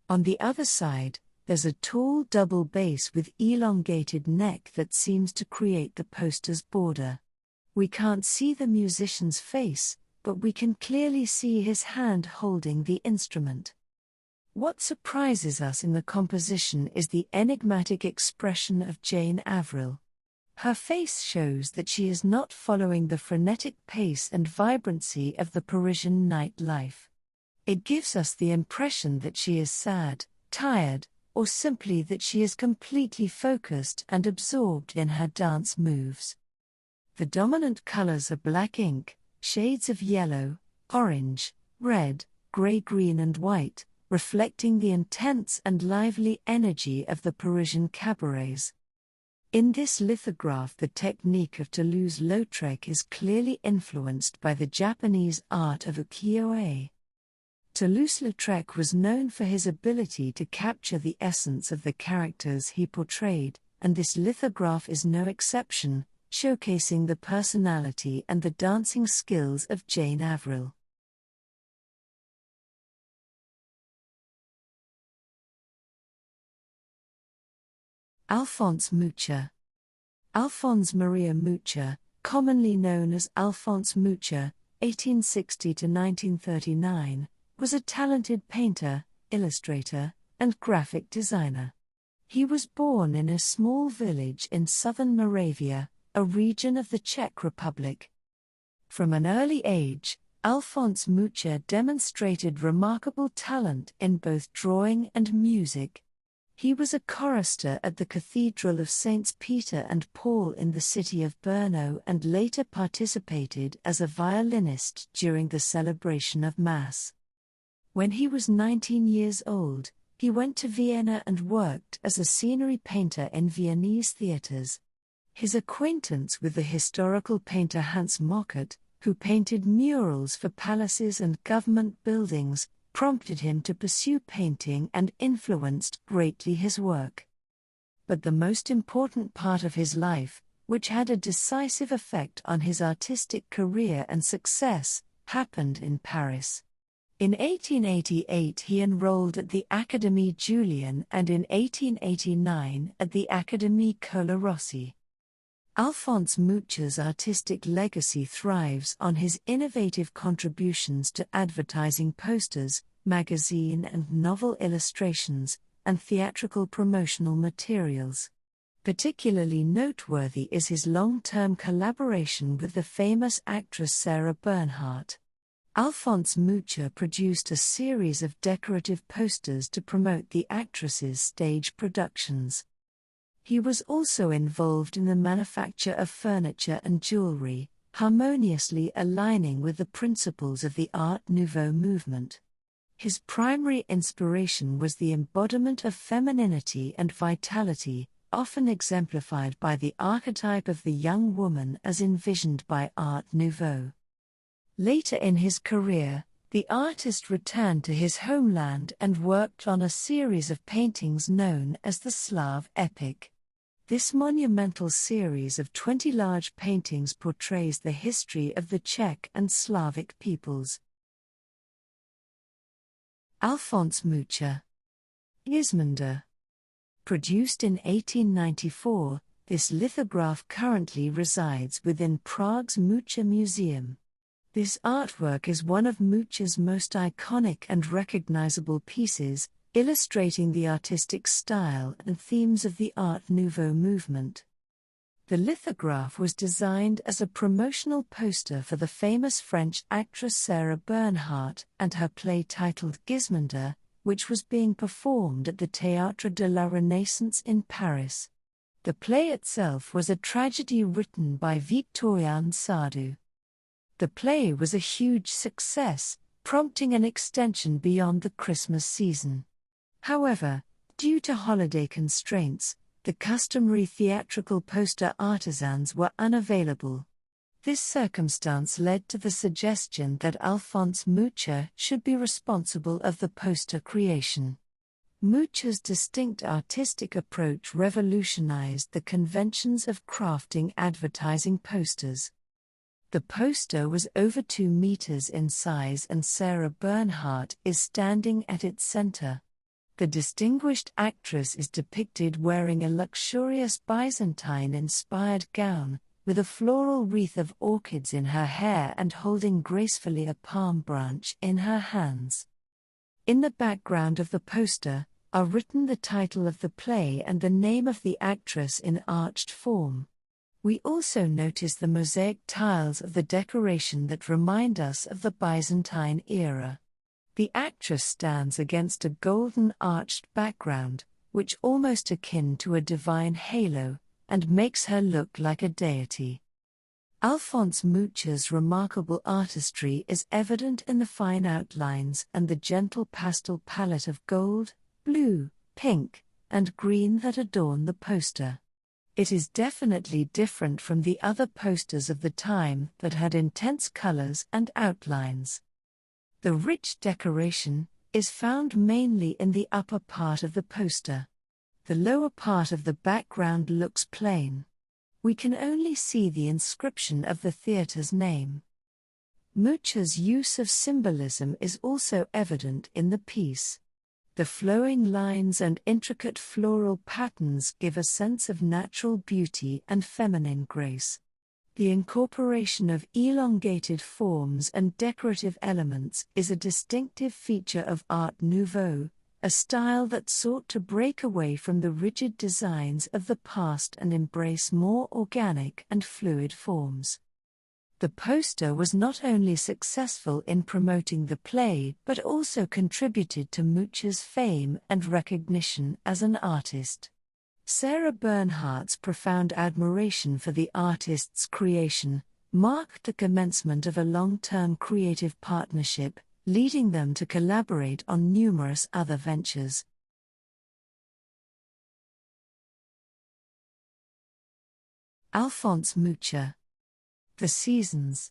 On the other side, there's a tall double bass with elongated neck that seems to create the poster's border. We can't see the musician's face, but we can clearly see his hand holding the instrument. What surprises us in the composition is the enigmatic expression of Jane Avril. Her face shows that she is not following the frenetic pace and vibrancy of the Parisian nightlife. It gives us the impression that she is sad, tired, or simply that she is completely focused and absorbed in her dance moves. The dominant colors are black ink, shades of yellow, orange, red, gray-green and white, reflecting the intense and lively energy of the Parisian cabarets. In this lithograph, the technique of Toulouse-Lautrec is clearly influenced by the Japanese art of ukiyo-e. Toulouse-Lautrec was known for his ability to capture the essence of the characters he portrayed, and this lithograph is no exception, showcasing the personality and the dancing skills of Jane Avril. Alphonse Mucha. Alphonse Maria Mucha, commonly known as Alphonse Mucha, 1860–1939, was a talented painter, illustrator, and graphic designer. He was born in a small village in southern Moravia, a region of the Czech Republic. From an early age, Alphonse Mucha demonstrated remarkable talent in both drawing and music. He was a chorister at the Cathedral of Saints Peter and Paul in the city of Brno and later participated as a violinist during the celebration of Mass. When he was 19 years old, he went to Vienna and worked as a scenery painter in Viennese theaters. His acquaintance with the historical painter Hans Mockert, who painted murals for palaces and government buildings, prompted him to pursue painting and influenced greatly his work. But the most important part of his life, which had a decisive effect on his artistic career and success, happened in Paris. In 1888 he enrolled at the Académie Julian and in 1889 at the Académie Colarossi. Alphonse Mucha's artistic legacy thrives on his innovative contributions to advertising posters, magazine and novel illustrations, and theatrical promotional materials. Particularly noteworthy is his long-term collaboration with the famous actress Sarah Bernhardt. Alphonse Mucha produced a series of decorative posters to promote the actress's stage productions. He was also involved in the manufacture of furniture and jewelry, harmoniously aligning with the principles of the Art Nouveau movement. His primary inspiration was the embodiment of femininity and vitality, often exemplified by the archetype of the young woman as envisioned by Art Nouveau. Later in his career, the artist returned to his homeland and worked on a series of paintings known as the Slav Epic. This monumental series of 20 large paintings portrays the history of the Czech and Slavic peoples. Alphonse Mucha. Gismunda. Produced in 1894, this lithograph currently resides within Prague's Mucha Museum. This artwork is one of Mucha's most iconic and recognizable pieces, illustrating the artistic style and themes of the Art Nouveau movement. The lithograph was designed as a promotional poster for the famous French actress Sarah Bernhardt and her play titled Gismunda, which was being performed at the Théâtre de la Renaissance in Paris. The play itself was a tragedy written by Victorien Sardou. The play was a huge success, prompting an extension beyond the Christmas season. However, due to holiday constraints, the customary theatrical poster artisans were unavailable. This circumstance led to the suggestion that Alphonse Mucha should be responsible of the poster creation. Mucha's distinct artistic approach revolutionized the conventions of crafting advertising posters. The poster was over 2 meters in size and Sarah Bernhardt is standing at its center. The distinguished actress is depicted wearing a luxurious Byzantine-inspired gown, with a floral wreath of orchids in her hair and holding gracefully a palm branch in her hands. In the background of the poster are written the title of the play and the name of the actress in arched form. We also notice the mosaic tiles of the decoration that remind us of the Byzantine era. The actress stands against a golden arched background, which almost akin to a divine halo, and makes her look like a deity. Alphonse Mucha's remarkable artistry is evident in the fine outlines and the gentle pastel palette of gold, blue, pink, and green that adorn the poster. It is definitely different from the other posters of the time that had intense colors and outlines. The rich decoration is found mainly in the upper part of the poster. The lower part of the background looks plain. We can only see the inscription of the theater's name. Mucha's use of symbolism is also evident in the piece. The flowing lines and intricate floral patterns give a sense of natural beauty and feminine grace. The incorporation of elongated forms and decorative elements is a distinctive feature of Art Nouveau, a style that sought to break away from the rigid designs of the past and embrace more organic and fluid forms. The poster was not only successful in promoting the play but also contributed to Mucha's fame and recognition as an artist. Sarah Bernhardt's profound admiration for the artist's creation marked the commencement of a long-term creative partnership, leading them to collaborate on numerous other ventures. Alphonse Mucha. The Seasons.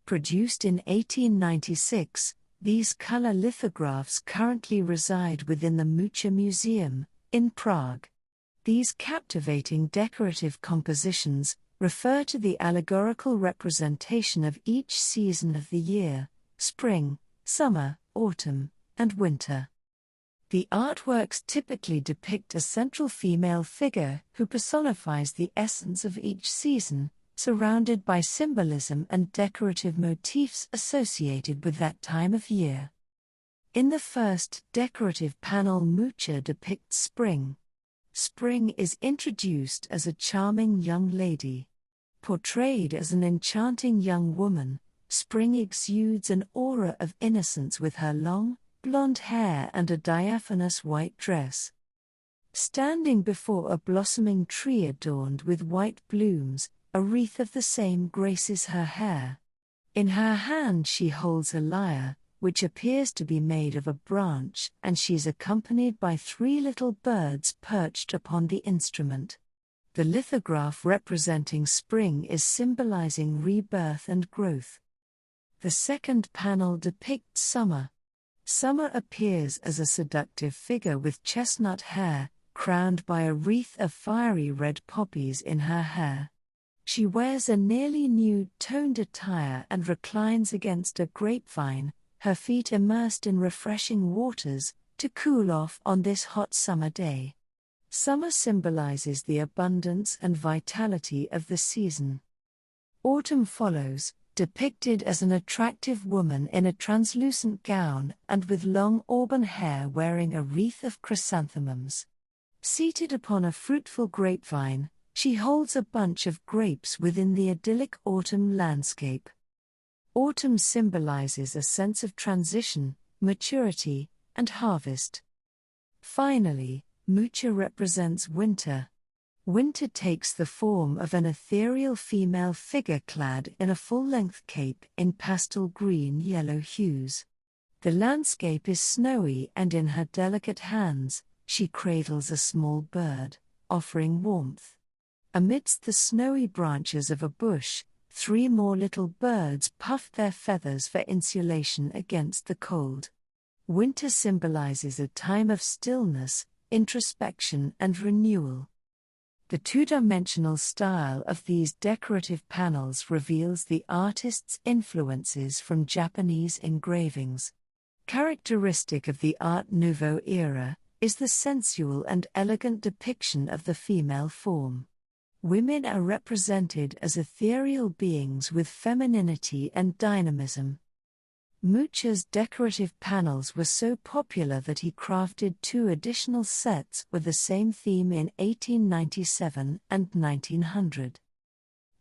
Produced in 1896, these color lithographs currently reside within the Mucha Museum, in Prague. These captivating decorative compositions refer to the allegorical representation of each season of the year: spring, summer, autumn, and winter. The artworks typically depict a central female figure who personifies the essence of each season, surrounded by symbolism and decorative motifs associated with that time of year. In the first decorative panel, Mucha depicts spring. Spring is introduced as a charming young lady. Portrayed as an enchanting young woman, Spring exudes an aura of innocence with her long, blonde hair and a diaphanous white dress. Standing before a blossoming tree adorned with white blooms, a wreath of the same graces her hair. In her hand she holds a lyre, which appears to be made of a branch, and she is accompanied by 3 little birds perched upon the instrument. The lithograph representing spring is symbolizing rebirth and growth. The second panel depicts summer. Summer appears as a seductive figure with chestnut hair, crowned by a wreath of fiery red poppies in her hair. She wears a nearly nude toned attire and reclines against a grapevine, her feet immersed in refreshing waters, to cool off on this hot summer day. Summer symbolizes the abundance and vitality of the season. Autumn follows, depicted as an attractive woman in a translucent gown and with long auburn hair wearing a wreath of chrysanthemums. Seated upon a fruitful grapevine, she holds a bunch of grapes within the idyllic autumn landscape. Autumn symbolizes a sense of transition, maturity, and harvest. Finally, Mucha represents winter. Winter takes the form of an ethereal female figure clad in a full-length cape in pastel green-yellow hues. The landscape is snowy, and in her delicate hands, she cradles a small bird, offering warmth. Amidst the snowy branches of a bush, 3 more little birds puff their feathers for insulation against the cold. Winter symbolizes a time of stillness, introspection, and renewal. The two-dimensional style of these decorative panels reveals the artist's influences from Japanese engravings. Characteristic of the Art Nouveau era is the sensual and elegant depiction of the female form. Women are represented as ethereal beings with femininity and dynamism. Mucha's decorative panels were so popular that he crafted 2 additional sets with the same theme in 1897 and 1900.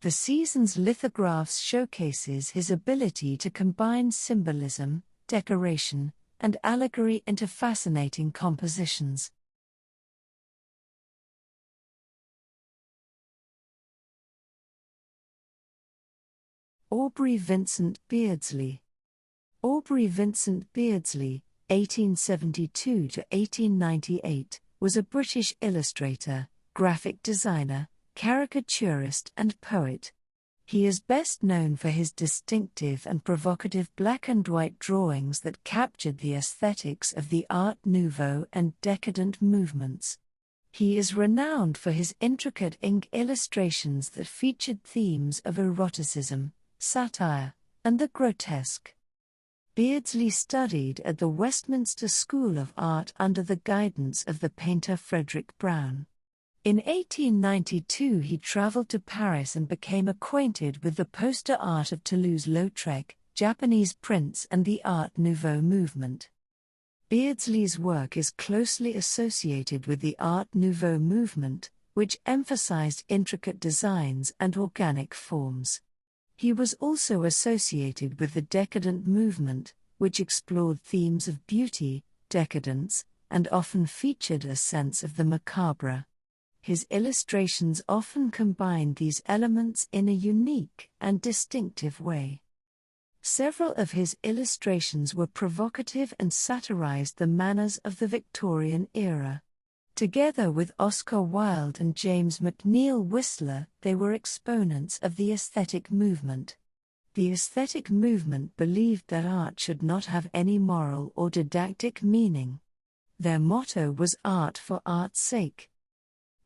The season's lithographs showcases his ability to combine symbolism, decoration, and allegory into fascinating compositions. Aubrey Vincent Beardsley. Aubrey Vincent Beardsley, 1872–1898, was a British illustrator, graphic designer, caricaturist, and poet. He is best known for his distinctive and provocative black-and-white drawings that captured the aesthetics of the Art Nouveau and decadent movements. He is renowned for his intricate ink illustrations that featured themes of eroticism, satire, and the grotesque. Beardsley studied at the Westminster School of Art under the guidance of the painter Frederick Brown. In 1892 he travelled to Paris and became acquainted with the poster art of Toulouse-Lautrec, Japanese prints, and the Art Nouveau movement. Beardsley's work is closely associated with the Art Nouveau movement, which emphasized intricate designs and organic forms. He was also associated with the decadent movement, which explored themes of beauty, decadence, and often featured a sense of the macabre. His illustrations often combined these elements in a unique and distinctive way. Several of his illustrations were provocative and satirized the manners of the Victorian era. Together with Oscar Wilde and James McNeill Whistler, they were exponents of the aesthetic movement. The aesthetic movement believed that art should not have any moral or didactic meaning. Their motto was art for art's sake.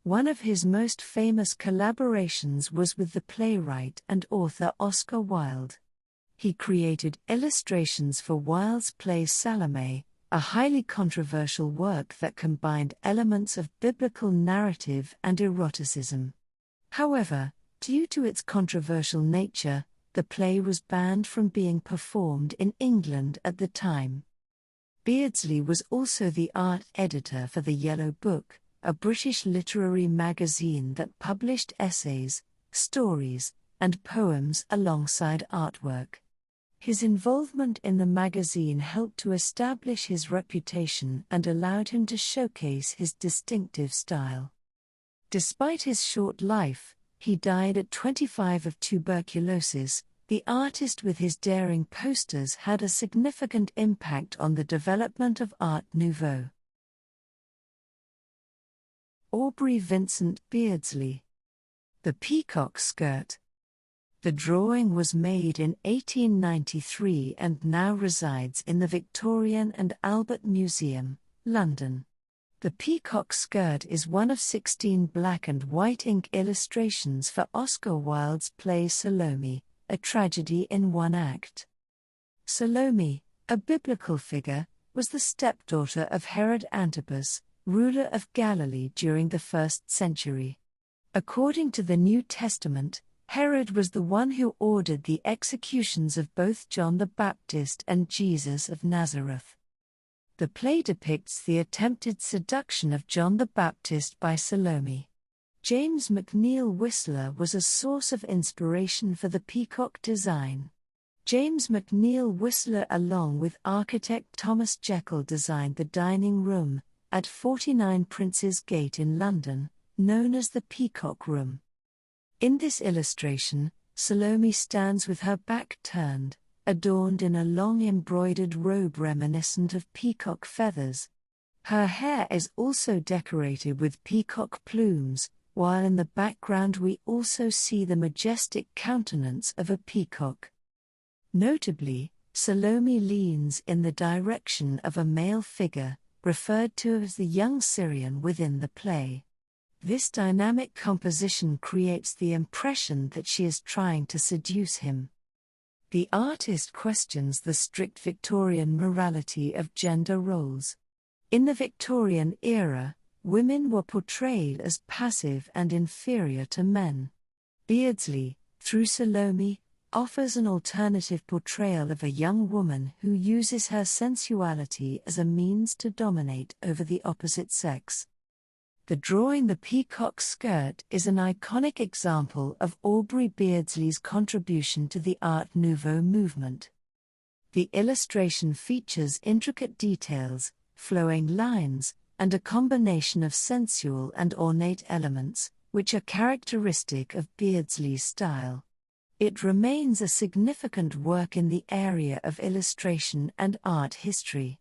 One of his most famous collaborations was with the playwright and author Oscar Wilde. He created illustrations for Wilde's play Salome, a highly controversial work that combined elements of biblical narrative and eroticism. However, due to its controversial nature, the play was banned from being performed in England at the time. Beardsley was also the art editor for The Yellow Book, a British literary magazine that published essays, stories, and poems alongside artwork. His involvement in the magazine helped to establish his reputation and allowed him to showcase his distinctive style. Despite his short life, he died at 25 of tuberculosis. The artist with his daring posters had a significant impact on the development of Art Nouveau. Aubrey Vincent Beardsley. The Peacock Skirt. The drawing was made in 1893 and now resides in the Victorian and Albert Museum, London. The Peacock Skirt is one of 16 black and white ink illustrations for Oscar Wilde's play Salome, a tragedy in one act. Salome, a biblical figure, was the stepdaughter of Herod Antipas, ruler of Galilee during the 1st century. According to the New Testament, Herod was the one who ordered the executions of both John the Baptist and Jesus of Nazareth. The play depicts the attempted seduction of John the Baptist by Salome. James McNeill Whistler was a source of inspiration for the peacock design. James McNeill Whistler, along with architect Thomas Jekyll, designed the dining room at 49 Prince's Gate in London, known as the Peacock Room. In this illustration, Salome stands with her back turned, adorned in a long embroidered robe reminiscent of peacock feathers. Her hair is also decorated with peacock plumes, while in the background we also see the majestic countenance of a peacock. Notably, Salome leans in the direction of a male figure, referred to as the young Syrian within the play. This dynamic composition creates the impression that she is trying to seduce him. The artist questions the strict Victorian morality of gender roles. In the Victorian era, women were portrayed as passive and inferior to men. Beardsley, through Salome, offers an alternative portrayal of a young woman who uses her sensuality as a means to dominate over the opposite sex. The drawing "The Peacock Skirt" is an iconic example of Aubrey Beardsley's contribution to the Art Nouveau movement. The illustration features intricate details, flowing lines, and a combination of sensual and ornate elements, which are characteristic of Beardsley's style. It remains a significant work in the area of illustration and art history.